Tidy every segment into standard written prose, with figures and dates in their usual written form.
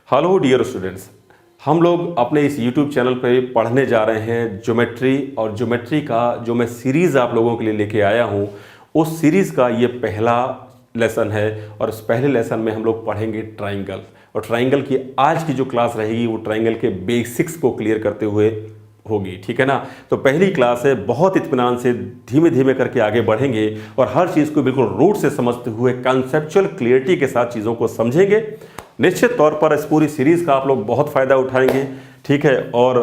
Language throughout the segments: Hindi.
हेलो डियर स्टूडेंट्स, हम लोग अपने इस YouTube चैनल पे पढ़ने जा रहे हैं ज्योमेट्री। और ज्योमेट्री का जो मैं सीरीज़ आप लोगों के लिए लेके आया हूँ, उस सीरीज़ का ये पहला लेसन है। और उस पहले लेसन में हम लोग पढ़ेंगे ट्राइंगल। और ट्राइंगल की आज की जो क्लास रहेगी वो ट्राइंगल के बेसिक्स को क्लियर करते हुए होगी, ठीक है ना। तो पहली क्लास है, बहुत इत्मीनान से धीमे धीमे करके आगे बढ़ेंगे और हर चीज़ को बिल्कुल रूट से समझते हुए कंसेप्चुअल क्लियरिटी के साथ चीज़ों को समझेंगे। निश्चित तौर पर इस पूरी सीरीज़ का आप लोग बहुत फ़ायदा उठाएंगे, ठीक है। और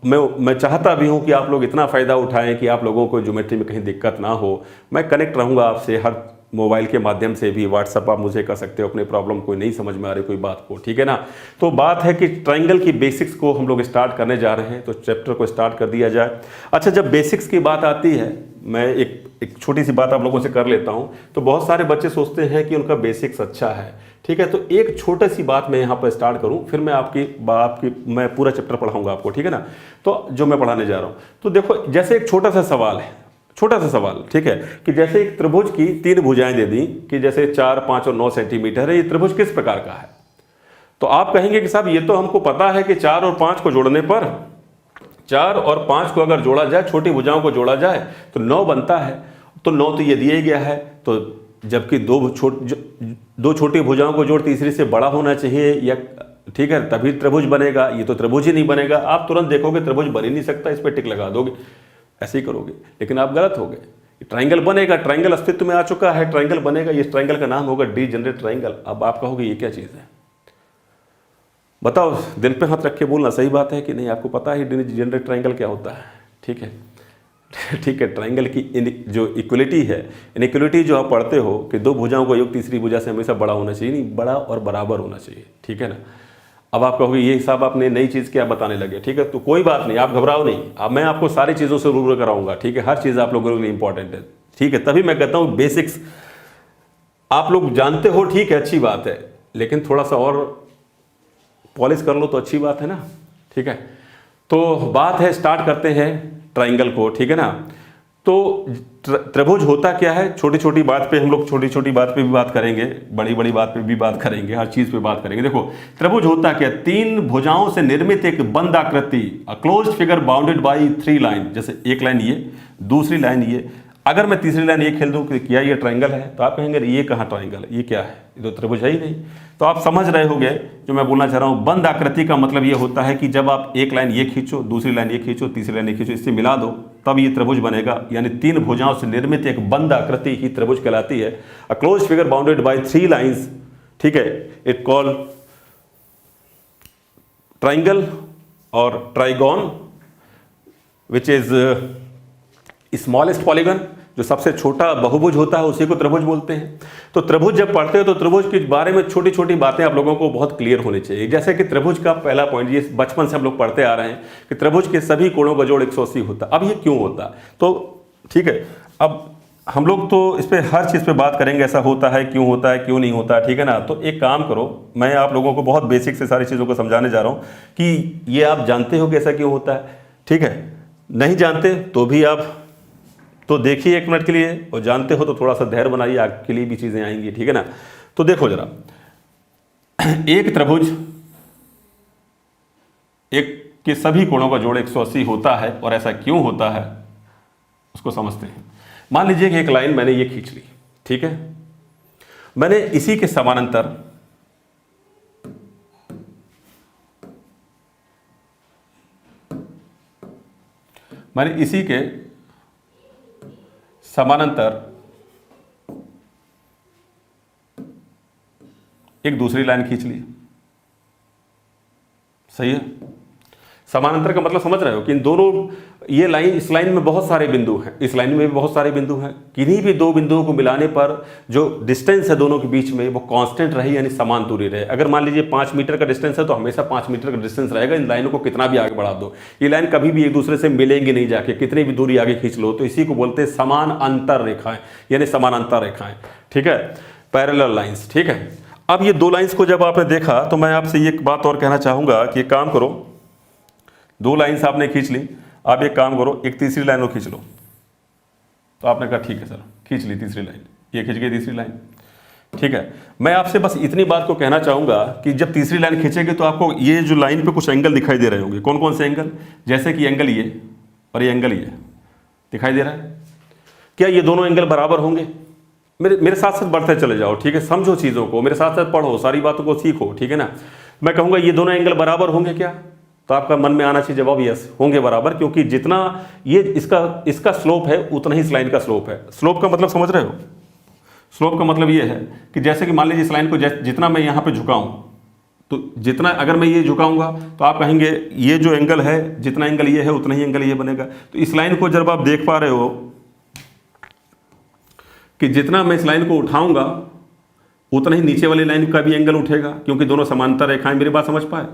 मैं चाहता भी हूं कि आप लोग इतना फ़ायदा उठाएं कि आप लोगों को ज्योमेट्री में कहीं दिक्कत ना हो। मैं कनेक्ट रहूंगा आपसे हर मोबाइल के माध्यम से भी, व्हाट्सअप आप मुझे कर सकते हो अपने प्रॉब्लम कोई नहीं समझ में आ रही कोई बात को, ठीक है ना। तो बात है कि ट्राइंगल की बेसिक्स को हम लोग स्टार्ट करने जा रहे हैं, तो चैप्टर को स्टार्ट कर दिया जाए। अच्छा, जब बेसिक्स की बात आती है, मैं एक छोटी सी बात आप लोगों से कर लेता हूं। तो बहुत सारे बच्चे सोचते हैं कि उनका बेसिक्स अच्छा है, ठीक है। तो एक छोटी सी बात मैं यहाँ पर स्टार्ट करूँ, फिर मैं मैं पूरा चैप्टर पढ़ाऊंगा आपको, ठीक है ना। तो जो मैं पढ़ाने जा रहा हूँ, तो देखो जैसे एक छोटा सा सवाल है, छोटा सा सवाल, ठीक है, कि जैसे एक त्रिभुज की 3 भुजाएं दे दी कि जैसे 4, 5 और 9 सेंटीमीटर है, ये त्रिभुज किस प्रकार का है। तो आप कहेंगे कि साहब ये तो हमको पता है कि 4 और 5 को जोड़ने पर, 4 और 5 को अगर जोड़ा जाए, छोटी भुजाओं को जोड़ा जाए तो 9 बनता है। तो 9 तो ये दिया ही गया है। तो जबकि दो छोटी भुजाओं को जोड़ तीसरी से बड़ा होना चाहिए, या ठीक है, तभी त्रिभुज बनेगा। ये तो त्रिभुज ही नहीं बनेगा। आप तुरंत देखोगे त्रिभुज बन ही नहीं सकता, इस पर टिक लगा दोगे, ऐसे ही करोगे, लेकिन आप गलत हो गए। ट्राइंगल बनेगा, ट्राइंगल अस्तित्व में आ चुका है, ट्राइंगल बनेगा। इस ट्राइंगल का नाम होगा डीजेनरेट ट्राइंगल। अब आप कहोगे ये क्या चीज़ है, बताओ, दिल पे हाथ रख के बोलना, सही बात है कि नहीं। आपको पता है डीजेनरेट ट्राइंगल क्या होता है, ठीक है। ठीक है, ट्राइंगल की जो इक्वलिटी है, इनइक्वलिटी जो आप पढ़ते हो कि 2 भुजाओं का योग तीसरी भुजा से हमेशा बड़ा होना चाहिए, नहीं, बड़ा और बराबर होना चाहिए, ठीक है ना। अब आप कहोगे ये हिसाब आपने नई चीज़ क्या बताने लगे, ठीक है। तो कोई बात नहीं, आप घबराओ नहीं, अब मैं आपको सारी चीज़ों से रूबरू कराऊंगा, ठीक है। हर चीज़ आप लोगों के लिए इंपॉर्टेंट है, ठीक है। तभी मैं कहता हूँ बेसिक्स आप लोग जानते हो, ठीक है, अच्छी बात है, लेकिन थोड़ा सा और पॉलिश कर लो तो अच्छी बात है ना, ठीक है। तो बात है, स्टार्ट करते हैं ट्राइंगल को, ठीक है ना। तो त्रिभुज होता क्या है, छोटी छोटी बात पे हम लोग छोटी छोटी बात पे भी बात करेंगे, बड़ी बड़ी बात पे भी बात करेंगे, हर चीज पे बात करेंगे। देखो त्रिभुज होता क्या, 3 भुजाओं से निर्मित एक बंद आकृति, a closed figure bounded by 3 line. जैसे एक लाइन ये, दूसरी लाइन ये, अगर मैं तीसरी लाइन ये खेल दूं कि क्या ये ट्राइंगल है, तो आप कहेंगे ये कहाँ ट्राइंगल है, ये क्या है, ये तो त्रिभुज है ही नहीं। तो आप समझ रहे होंगे जो मैं बोलना चाह रहा हूँ। बंद आकृति का मतलब ये होता है कि जब आप एक लाइन ये खींचो, दूसरी लाइन ये खींचो, तीसरी लाइन ये खींचो, इससे मिला दो, तब ये त्रिभुज बनेगा। यानी 3 भुजाओं से निर्मित एक बंद आकृति ही त्रिभुज कहलाती है। A closed figure bounded by 3 lines, ठीक है, इट कॉल ट्राइंगल और trigon, which is smallest polygon, जो सबसे छोटा बहुभुज होता है उसी को त्रिभुज बोलते हैं। तो त्रिभुज जब पढ़ते हो तो त्रिभुज के बारे में छोटी छोटी बातें आप लोगों को बहुत क्लियर होनी चाहिए। जैसे कि त्रिभुज का पहला पॉइंट, ये बचपन से हम लोग पढ़ते आ रहे हैं कि त्रिभुज के सभी कोणों का जोड़ 180 होता है। अब ये क्यों होता, तो ठीक है, अब हम लोग तो इस पर हर चीज़ पे बात करेंगे, ऐसा होता है, क्यों होता है, क्यों नहीं होता, ठीक है ना। तो एक काम करो, मैं आप लोगों को बहुत बेसिक से सारी चीज़ों को समझाने जा रहा हूँ कि ये आप जानते हो कि ऐसा क्यों होता है, ठीक है। नहीं जानते तो भी आप तो देखिए 1 मिनट के लिए, और जानते हो तो थोड़ा सा धैर्य बनाइए, आपके लिए भी चीज़ें आएंगी, ठीक है ना। तो देखो जरा, एक त्रिभुज एक के सभी कोणों का जोड़ 180 होता है, और ऐसा क्यों होता है उसको समझते हैं। मान लीजिए कि एक लाइन मैंने ये खींच ली, ठीक है, मैंने इसी के समानांतर एक दूसरी लाइन खींच ली, सही है। समानांतर का मतलब समझ रहे हो कि इन दोनों, ये लाइन, इस लाइन में बहुत सारे बिंदु हैं, इस लाइन में भी बहुत सारे बिंदु हैं। किन्हीं भी 2 बिंदुओं को मिलाने पर जो डिस्टेंस है दोनों के बीच में वो कांस्टेंट रहे, यानी समान दूरी रहे। अगर मान लीजिए 5 मीटर का डिस्टेंस है तो हमेशा 5 मीटर का डिस्टेंस रहेगा। इन लाइनों को कितना भी आगे बढ़ा दो, ये लाइन कभी भी एक दूसरे से मिलेंगी नहीं जाके, कितनी भी दूरी आगे खींच लो। तो इसी को बोलते हैं समान अंतर रेखाएं, यानी समानांतर रेखाएं, ठीक है, पैरेलल लाइन्स, ठीक है। अब ये 2 लाइन्स को जब आपने देखा तो मैं आपसे ये बात और कहना चाहूँगा कि एक काम करो, 2 लाइन्स आपने खींच ली, आप एक काम करो, एक तीसरी लाइन को खींच लो। तो आपने कहा ठीक है सर, खींच ली तीसरी लाइन, ये खींच गई तीसरी लाइन, ठीक है, मैं आपसे बस इतनी बात को कहना चाहूँगा कि जब तीसरी लाइन खींचेंगे तो आपको ये जो लाइन पे कुछ एंगल दिखाई दे रहे होंगे। कौन कौन से एंगल? जैसे कि एंगल ये और ये एंगल ये दिखाई दे रहा है। क्या ये दोनों एंगल बराबर होंगे? मेरे साथ साथ बढ़ते चले जाओ, ठीक है, समझो चीज़ों को, मेरे साथ साथ पढ़ो, सारी बातों को सीखो, ठीक है ना। मैं कहूँगा ये दोनों एंगल बराबर होंगे क्या? तो आपका मन में आना चाहिए जवाब यस, होंगे बराबर, क्योंकि जितना ये इसका स्लोप है उतना ही इस लाइन का स्लोप है। स्लोप का मतलब समझ रहे हो? स्लोप का मतलब ये है कि जैसे कि मान लीजिए इस लाइन को जितना मैं यहाँ पे झुकाऊँ, तो जितना अगर मैं ये झुकाऊंगा तो आप कहेंगे ये जो एंगल है, जितना एंगल ये है उतना ही एंगल ये बनेगा। तो इस लाइन को जब आप देख पा रहे हो कि जितना मैं इस लाइन को उठाऊंगा उतना ही नीचे वाली लाइन का भी एंगल उठेगा, क्योंकि दोनों समांतर रेखाएं। मेरी बात समझ पाए?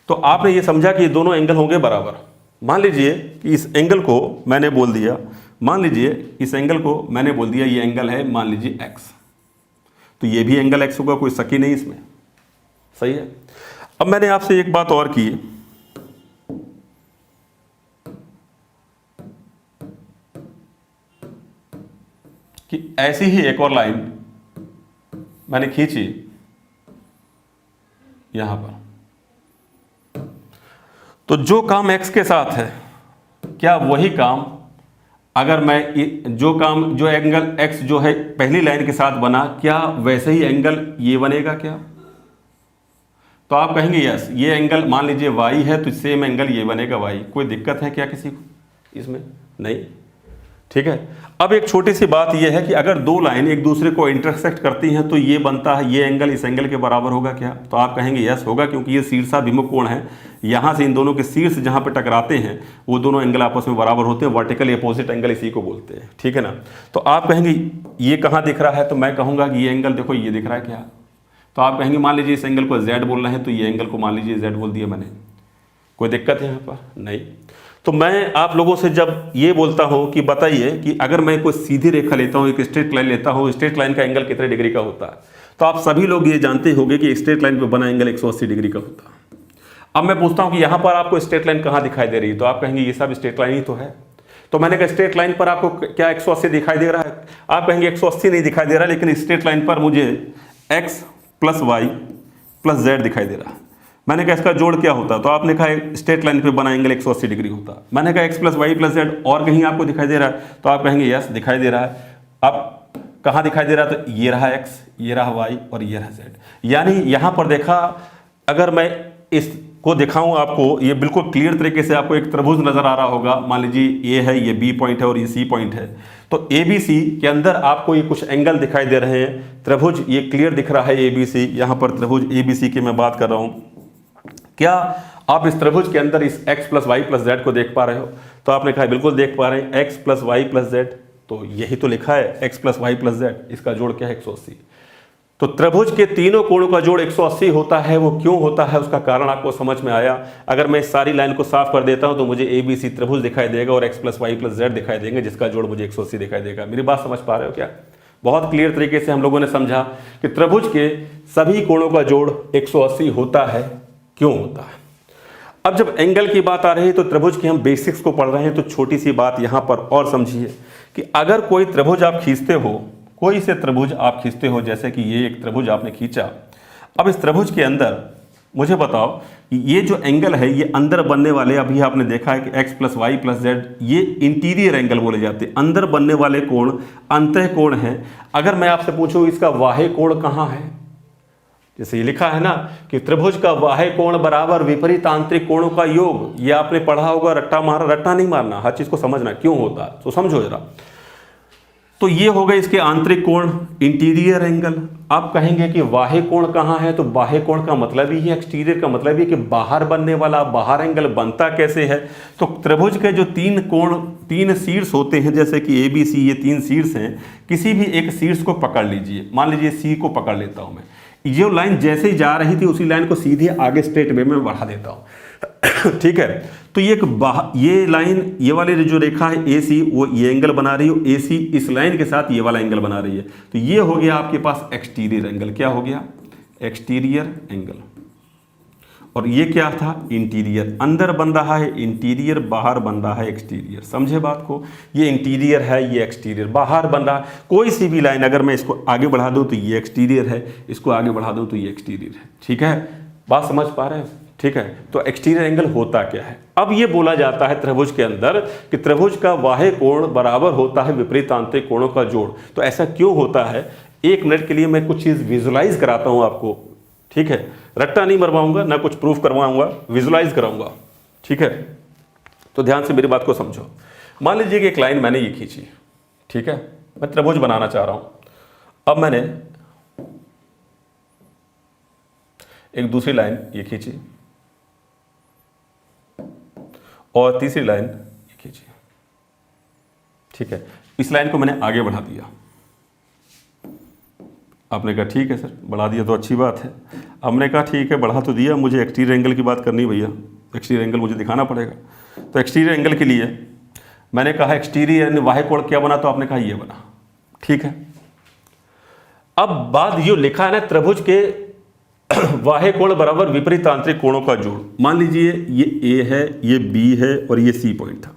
तो आपने ये समझा कि ये दोनों एंगल होंगे बराबर। मान लीजिए कि इस एंगल को मैंने बोल दिया, मान लीजिए इस एंगल को मैंने बोल दिया ये एंगल है मान लीजिए x, तो ये भी एंगल x होगा, कोई शक ही नहीं इसमें, सही है। अब मैंने आपसे एक बात और की कि ऐसी ही एक और लाइन मैंने खींची यहां पर, तो जो काम x के साथ है, क्या वही काम अगर मैं जो एंगल x जो है पहली लाइन के साथ बना, क्या वैसे ही एंगल ये बनेगा क्या? तो आप कहेंगे यस, ये एंगल मान लीजिए y है तो सेम एंगल ये बनेगा y। कोई दिक्कत है क्या किसी को इसमें? नहीं, ठीक है। अब एक छोटी सी बात यह है कि अगर दो लाइन एक दूसरे को इंटरसेक्ट करती हैं तो ये बनता है, ये एंगल इस एंगल के बराबर होगा क्या? तो आप कहेंगे यस होगा, क्योंकि ये शीर्षाभिमुख कोण है। यहाँ से इन दोनों के शीर्ष जहाँ पे टकराते हैं वो दोनों एंगल आपस में बराबर होते हैं। वर्टिकल अपोजिट एंगल इसी को बोलते हैं, ठीक है ना। तो आप कहेंगे ये कहाँ दिख रहा है? तो मैं कहूँगा कि ये एंगल देखो ये दिख रहा है क्या? तो आप कहेंगे मान लीजिए इस एंगल को Z बोलना है, तो ये एंगल को मान लीजिए Z बोल दिया मैंने। कोई दिक्कत है यहाँ पर? नहीं। तो मैं आप लोगों से जब ये बोलता हूँ कि बताइए कि अगर मैं कोई सीधी रेखा लेता हूँ, एक स्ट्रेट लाइन लेता हूँ, स्ट्रेट लाइन का एंगल कितने डिग्री का होता है? तो आप सभी लोग ये जानते होंगे कि स्ट्रेट लाइन पे बना एंगल 180 डिग्री का होता है। अब मैं पूछता हूँ कि यहाँ पर आपको स्ट्रेट लाइन कहाँ दिखाई दे रही है? तो आप कहेंगे ये सब स्ट्रेट लाइन ही तो है। तो मैंने कहा स्ट्रेट लाइन पर आपको क्या 180 दिखाई दे रहा है? आप कहेंगे 180 नहीं दिखाई दे रहा, लेकिन स्ट्रेट लाइन पर मुझे x + y + z दिखाई दे रहा है। मैंने कहा इसका जोड़ क्या होता? तो आपने कहा स्ट्रेट लाइन पे बना एंगल 180 डिग्री होता। मैंने कहा x + y + z और कहीं आपको दिखाई दे रहा है? तो आप कहेंगे यस दिखाई दे रहा है। अब कहाँ दिखाई दे रहा है? तो ये रहा x, ये रहा y और ये रहा z। यानी यहाँ पर देखा, अगर मैं इसको दिखाऊं आपको, ये बिल्कुल क्लियर तरीके से आपको एक त्रिभुज नजर आ रहा होगा। मान लीजिए ये है, ये B पॉइंट है और ये C पॉइंट है। तो ABC के अंदर आपको ये कुछ एंगल दिखाई दे रहे हैं। त्रिभुज ये क्लियर दिख रहा है ABC, यहाँ पर त्रिभुज ABC की मैं बात कर रहा हूँ। क्या आप इस त्रिभुज के अंदर इस x + y + z को देख पा रहे हो? तो आपने कहा बिल्कुल देख पा रहे हैं, x + y + z। तो यही तो लिखा है x + y + z, इसका जोड़ क्या है? 180। तो त्रिभुज के तीनों कोणों का जोड़ 180 होता है। वो क्यों होता है उसका कारण आपको समझ में आया। अगर मैं इस सारी लाइन को साफ कर देता हूं तो मुझे ABC त्रिभुज दिखाई देगा और x + y + z दिखाई देंगे, जिसका जोड़ मुझे 180 दिखाई देगा। मेरी बात समझ पा रहे हो क्या? बहुत क्लियर तरीके से हम लोगों ने समझा कि त्रिभुज के सभी कोणों का जोड़ 180 होता है। क्यों होता है? अब जब एंगल की बात आ रही है तो त्रिभुज के हम बेसिक्स को पढ़ रहे हैं, तो छोटी सी बात यहाँ पर और समझिए कि अगर कोई त्रिभुज आप खींचते हो, कोई से त्रिभुज आप खींचते हो, जैसे कि ये एक त्रिभुज आपने खींचा। अब इस त्रिभुज के अंदर मुझे बताओ ये जो एंगल है ये अंदर बनने वाले, अभी आपने देखा है कि x + y + z, ये इंटीरियर एंगल बोले जाते हैं। अंदर बनने वाले कोण अंतः कोण है। अगर मैं आपसे पूछूं इसका बाह्य कोण कहाँ है? जैसे ये लिखा है ना कि त्रिभुज का बाह्य कोण बराबर विपरीत आंतरिक कोणों का योग। ये आपने पढ़ा होगा, रट्टा मारा, रट्टा नहीं मारना, हर चीज को समझना क्यों होता है, तो समझो जरा। तो ये हो गए इसके आंतरिक कोण, इंटीरियर एंगल। आप कहेंगे कि बाह्य कोण कहाँ है? तो बाह्य कोण का मतलब ही है, एक्सटीरियर का मतलब ही कि बाहर बनने वाला, बाहर एंगल बनता कैसे है? तो त्रिभुज के जो तीन कोण, तीन शीर्ष होते हैं, जैसे कि ABC ये 3 शीर्ष हैं, किसी भी एक शीर्ष को पकड़ लीजिए। मान लीजिए C को पकड़ लेता हूं मैं, ये लाइन जैसे ही जा रही थी उसी लाइन को सीधे आगे स्ट्रेट वे में बढ़ा देता हूं। ठीक है, तो ये लाइन, ये वाली जो रेखा है AC, वो ये एंगल बना रही हो, AC इस लाइन के साथ ये वाला एंगल बना रही है। तो ये हो गया आपके पास एक्सटीरियर एंगल। क्या हो गया? Exterior angle. और ये क्या था, इंटीरियर, अंदर बन रहा है इंटीरियर, बाहर बन रहा है एक्सटीरियर। समझे बात को, ये इंटीरियर है, ये एक्सटीरियर, बाहर बन रहा है। कोई सी भी लाइन अगर मैं इसको आगे बढ़ा दूं तो ये एक्सटीरियर है, इसको आगे बढ़ा दूं तो ये एक्सटीरियर है। ठीक है, बात समझ पा रहे हैं? ठीक है, तो एक्सटीरियर एंगल होता क्या है? अब ये बोला जाता है त्रिभुज के अंदर कि त्रिभुज का बाह्य कोण बराबर होता है विपरीत आंतरिक कोणों का जोड़। तो ऐसा क्यों होता है? 1 मिनट के लिए मैं कुछ चीज विजुलाइज कराता हूं आपको। ठीक है, रट्टा नहीं मरवाऊंगा, ना कुछ प्रूफ करवाऊंगा, विजुलाइज कराऊंगा। ठीक है, तो ध्यान से मेरी बात को समझो। मान लीजिए कि एक लाइन मैंने ये खींची, ठीक है, मैं त्रिभुज बनाना चाह रहा हूं। अब मैंने एक दूसरी लाइन ये खींची और तीसरी लाइन ये खींची। ठीक है, इस लाइन को मैंने आगे बढ़ा दिया। आपने कहा ठीक है सर, बढ़ा दिया तो अच्छी बात है। हमने कहा ठीक है, बढ़ा तो दिया, मुझे एक्सटीरियर एंगल की बात करनी भैया, एक्सटीरियर एंगल मुझे दिखाना पड़ेगा। तो एक्सटीरियर एंगल के लिए मैंने कहा एक्सटीरियर यानी बाह्य कोण क्या बना, तो आपने कहा ये बना। ठीक है, अब बात जो लिखा है ना, त्रिभुज के बाह्य कोण बराबर विपरीत आंतरिक कोणों का जोड़। मान लीजिए ये ए है, ये बी है और ये सी पॉइंट था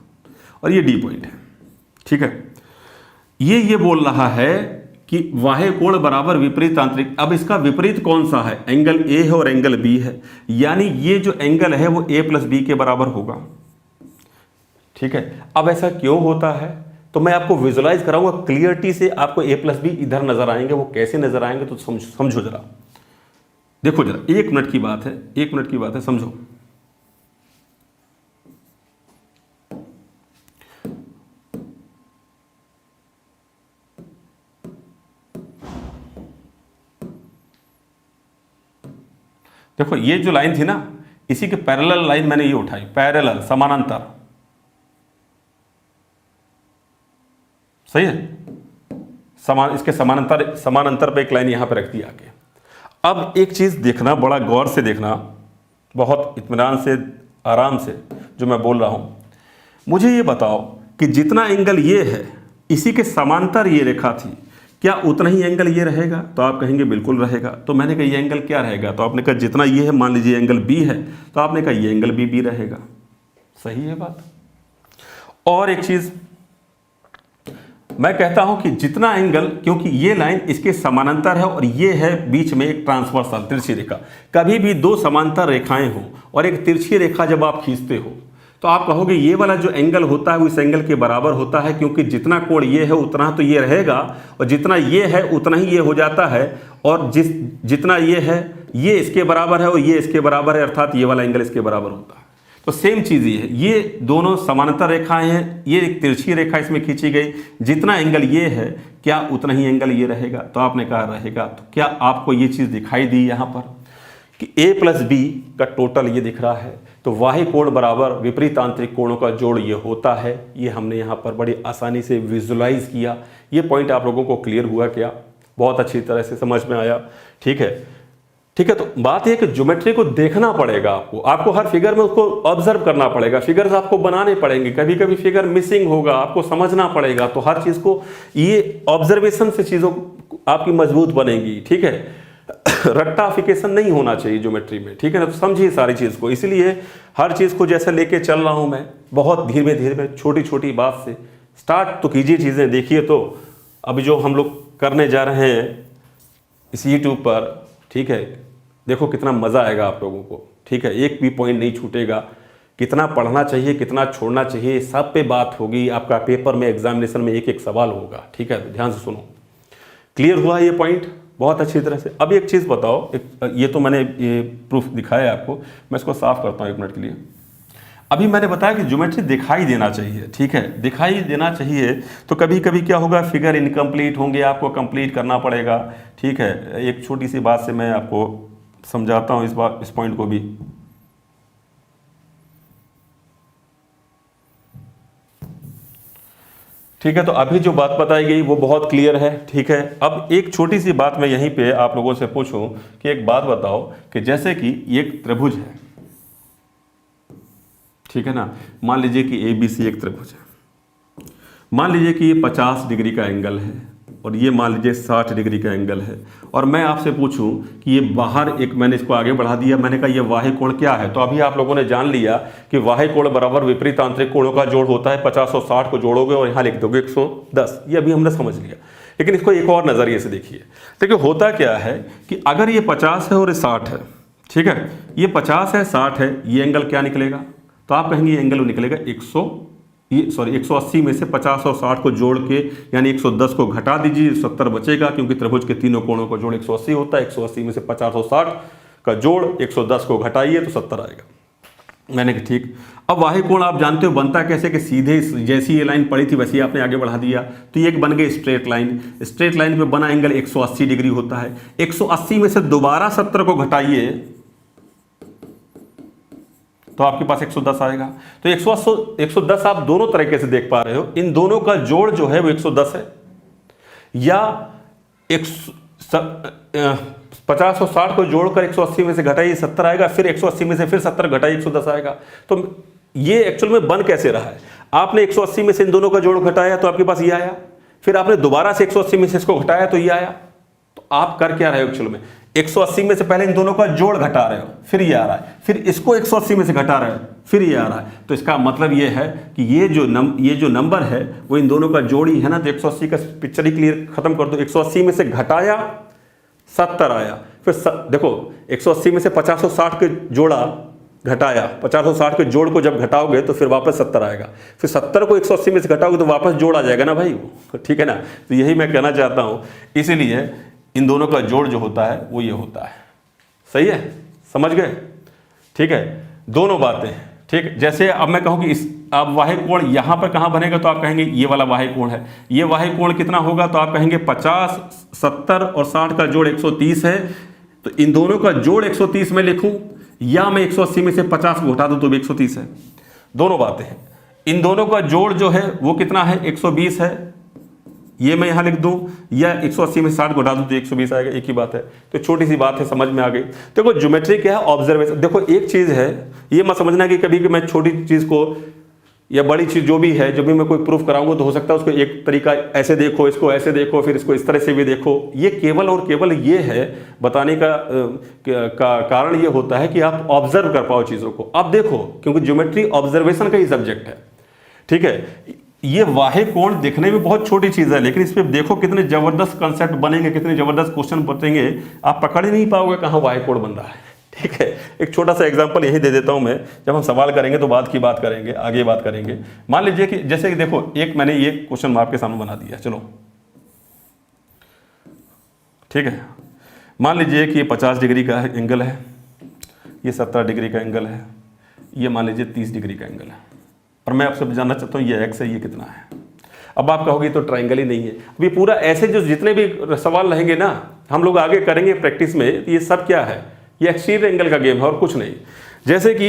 और ये डी पॉइंट है। ठीक है, ये बोल रहा है कि बाह्य कोण बराबर विपरीत आंतरिक। अब इसका विपरीत कौन सा है? एंगल ए है और एंगल बी है, यानी ये जो एंगल है वो ए प्लस बी के बराबर होगा। ठीक है, अब ऐसा क्यों होता है तो मैं आपको विजुलाइज कराऊंगा क्लियरिटी से। आपको ए प्लस बी इधर नजर आएंगे, वो कैसे नजर आएंगे तो समझो जरा, देखो जरा, 1 मिनट की बात है, 1 मिनट की बात है, समझो। देखो ये जो लाइन थी ना, इसी के पैरेलल लाइन मैंने ये उठाई, पैरेलल, समानांतर। सही है, इसके समानांतर पे एक लाइन यहां पे रख दी आगे। अब एक चीज देखना, बड़ा गौर से देखना, बहुत इत्मीनान से, आराम से जो मैं बोल रहा हूं। मुझे ये बताओ कि जितना एंगल ये है इसी के समांतर ये रेखा थी, क्या उतना ही एंगल ये रहेगा? तो आप कहेंगे बिल्कुल रहेगा। तो मैंने कहा ये एंगल क्या रहेगा? तो आपने कहा जितना ये है, मान लीजिए एंगल बी है, तो आपने कहा ये एंगल बी रहेगा। सही है बात। और एक चीज मैं कहता हूं कि जितना एंगल, क्योंकि ये लाइन इसके समानांतर है और ये है बीच में एक ट्रांसवर्सल तिरछी रेखा। कभी भी 2 समांतर रेखाएं हो और एक तिरछी रेखा जब आप खींचते हो तो आप कहोगे ये वाला जो एंगल होता है वो इस एंगल के बराबर होता है, क्योंकि जितना कोण ये है उतना तो ये रहेगा और जितना ये है उतना ही ये हो जाता है, और जितना ये है ये इसके बराबर है और ये इसके बराबर है, अर्थात ये वाला एंगल इसके बराबर होता है। तो सेम चीज़ ये है, ये दोनों समानांतर रेखाएं हैं, ये एक तिरछी रेखा इसमें खींची गई, जितना एंगल ये है क्या उतना ही एंगल ये रहेगा? तो आपने कहा रहेगा। तो क्या आपको ये चीज़ दिखाई दी यहाँ पर कि a प्लस बी का टोटल ये दिख रहा है? तो बाह्य कोण बराबर विपरीत आंतरिक कोणों का जोड़ ये होता है। ये हमने यहाँ पर बड़ी आसानी से विजुलाइज किया। ये पॉइंट आप लोगों को क्लियर हुआ क्या? बहुत अच्छी तरह से समझ में आया? ठीक है, ठीक है। तो बात यह कि ज्योमेट्री को देखना पड़ेगा आपको हर फिगर में उसको ऑब्जर्व करना पड़ेगा, फिगर्स आपको बनाने पड़ेंगे, कभी कभी फिगर मिसिंग होगा, आपको समझना पड़ेगा। तो हर चीज को ये ऑब्जर्वेशन से चीजों आपकी मजबूत बनेगी। ठीक है, रट्टाफिकेशन नहीं होना चाहिए ज्योमेट्री में। ठीक है ना, तो समझिए सारी चीज को। इसलिए हर चीज को जैसे लेके चल रहा हूं मैं, बहुत धीरे धीरे छोटी छोटी बात से स्टार्ट तो कीजिए चीजें। देखिए तो अभी जो हम लोग करने जा रहे हैं इस यूट्यूब पर, ठीक है, देखो कितना मजा आएगा आप लोगों को। ठीक है, एक भी पॉइंट नहीं छूटेगा। कितना पढ़ना चाहिए, कितना छोड़ना चाहिए, सब पे बात होगी। आपका पेपर में, एग्जामिनेशन में एक एक सवाल होगा। ठीक है, तो ध्यान से सुनो। क्लियर हुआ ये पॉइंट बहुत अच्छी तरह से? अब एक चीज़ बताओ, ये तो मैंने ये प्रूफ दिखाया आपको, मैं इसको साफ करता हूँ 1 मिनट के लिए। अभी मैंने बताया कि ज्योमेट्री दिखाई देना चाहिए। ठीक है, दिखाई देना चाहिए। तो कभी कभी क्या होगा, फिगर इनकम्प्लीट होंगे, आपको कंप्लीट करना पड़ेगा। ठीक है, एक छोटी सी बात से मैं आपको समझाता हूँ इस पॉइंट को भी। ठीक है, तो अभी जो बात बताई गई वो बहुत क्लियर है। ठीक है, अब एक छोटी सी बात मैं यहीं पे आप लोगों से पूछूं कि एक बात बताओ कि जैसे कि एक त्रिभुज है, ठीक है ना, मान लीजिए कि ABC एक त्रिभुज है। मान लीजिए कि ये 50 डिग्री का एंगल है और ये मान लीजिए 60 डिग्री का एंगल है, और मैं आपसे पूछूं कि ये बाहर एक, मैंने इसको आगे बढ़ा दिया, मैंने कहा ये वाह्य कोण क्या है, तो अभी आप लोगों ने जान लिया कि वाह्य कोण बराबर विपरीत आंतरिक कोणों का जोड़ होता है। 50 और 60 को जोड़ोगे और यहाँ लिख दोगे 110, ये अभी हमने समझ लिया। लेकिन इसको एक और नज़रिए से देखिए। देखिए होता क्या है कि अगर ये 50 है और ये 60 है, ठीक है, ये 50 है 60 है, ये एंगल क्या निकलेगा, तो आप कहेंगे ये एंगल निकलेगा 180 में से 50 और 60 को जोड़ के यानी 110 को घटा दीजिए, 70 बचेगा, क्योंकि त्रिभुज के तीनों कोणों का जोड़ 180 होता है। 180 में से 50 और 60 का जोड़ 110 को घटाइए तो 70 आएगा। मैंने कहा ठीक। अब वाह्य कोण आप जानते हो बनता कैसे कि सीधे जैसी ये लाइन पड़ी थी वैसे ही आपने आगे बढ़ा दिया, तो ये एक बन गई स्ट्रेट लाइन। स्ट्रेट लाइन पे बना एंगल 180 डिग्री होता है। 180 में से दोबारा 70 को घटाइए तो आपके पास 110 आएगा। तो 110 आप दोनों तरीके से देख पा रहे हो। इन दोनों का जोड़ जो है वो 110 है, या 50 और 60 को जोड़कर 180 में से घटाइए 70 आएगा, फिर 180 में से फिर 70 घटाइए 110 आएगा। तो ये एक्चुअल में बन कैसे रहा है, आपने 180 में से इन दोनों का जोड़ घटाया तो आपके पास ये आया, फिर आपने दोबारा से 180 में से इसको घटाया तो ये आया। तो आप कर क्या रहे हो एक्चुअल में, 180 में से पहले इन दोनों का जोड़ घटा रहे हो, फिर ये आ रहा है, फिर इसको 180 में से घटा रहे हो, फिर ये आ रहा है। तो इसका मतलब ये है कि ये जो नंबर है वो इन दोनों का जोड़ ही है ना। तो 180 का पिक्चर ही क्लियर खत्म कर दो। 180 में से घटाया 70 आया, फिर देखो 180 में से 50 और 60 के जोड़ा घटाया, 50 और 60 के जोड़ को जब घटाओगे तो फिर वापस 70 आएगा, फिर 70 को 180 में से घटाओगे तो वापस जोड़ आ जाएगा ना भाई, ठीक है ना। तो यही मैं कहना चाहता हूँ, इसीलिए इन दोनों का जोड़ जो होता है वो ये होता है। सही है, समझ गए, ठीक है, दोनों बातें, ठीक। जैसे अब मैं कहूँ कि इस अब वाह्य कोण यहाँ पर कहाँ बनेगा, तो आप कहेंगे ये वाला वाह्य कोण है। ये वाह्य कोण कितना होगा, तो आप कहेंगे 50, 70 और 60 का जोड़ 130 है। तो इन दोनों का जोड़ 130 में लिखूं, या मैं 180 में से 50 को घटा दूं तो भी 130 है। दोनों बातें हैं। इन दोनों का जोड़ जो है वो कितना है, 120 है, ये मैं यहाँ लिख दूं, या 180 में 60 घटा दूं तो 120 आएगा, एक ही बात है। तो छोटी सी बात है, समझ में आ गई। देखो ज्योमेट्री क्या है, ऑब्जर्वेशन। देखो एक चीज़ है, ये मत समझना कि कभी कि मैं छोटी चीज़ को या बड़ी चीज़ जो भी है, जब भी मैं कोई प्रूफ कराऊंगा तो हो सकता है उसको एक तरीका ऐसे देखो, इसको ऐसे देखो, फिर इसको इस तरह से भी देखो। ये केवल और केवल ये है बताने का कारण ये होता है कि आप ऑब्जर्व कर पाओ चीज़ों को। अब देखो, क्योंकि ज्योमेट्री ऑब्जर्वेशन का ही सब्जेक्ट है, ठीक है। ये वाह्य कोण देखने में बहुत छोटी चीज़ है, लेकिन इस पर देखो कितने जबरदस्त कंसेप्ट बनेंगे, कितने जबरदस्त क्वेश्चन बनेंगे, आप पकड़ ही नहीं पाओगे कहाँ वाह्य कोण बन रहा है, ठीक है। एक छोटा सा एग्जांपल यही दे देता हूं मैं, जब हम सवाल करेंगे तो बाद की बात करेंगे, आगे बात करेंगे। मान लीजिए कि जैसे कि देखो, एक मैंने ये क्वेश्चन आपके सामने बना दिया, चलो ठीक है। मान लीजिए कि ये 50 डिग्री का एंगल है, ये 70 डिग्री का एंगल है, ये मान लीजिए 30 डिग्री का एंगल है, और मैं आपसे जानना चाहता हूँ ये एक्स है, ये कितना है। अब आप कहोगे तो ट्राइंगल ही नहीं है। अब ये पूरा ऐसे जो जितने भी सवाल रहेंगे ना, हम लोग आगे करेंगे प्रैक्टिस में, तो ये सब क्या है, ये एक्सटीरियर एंगल का गेम है और कुछ नहीं। जैसे कि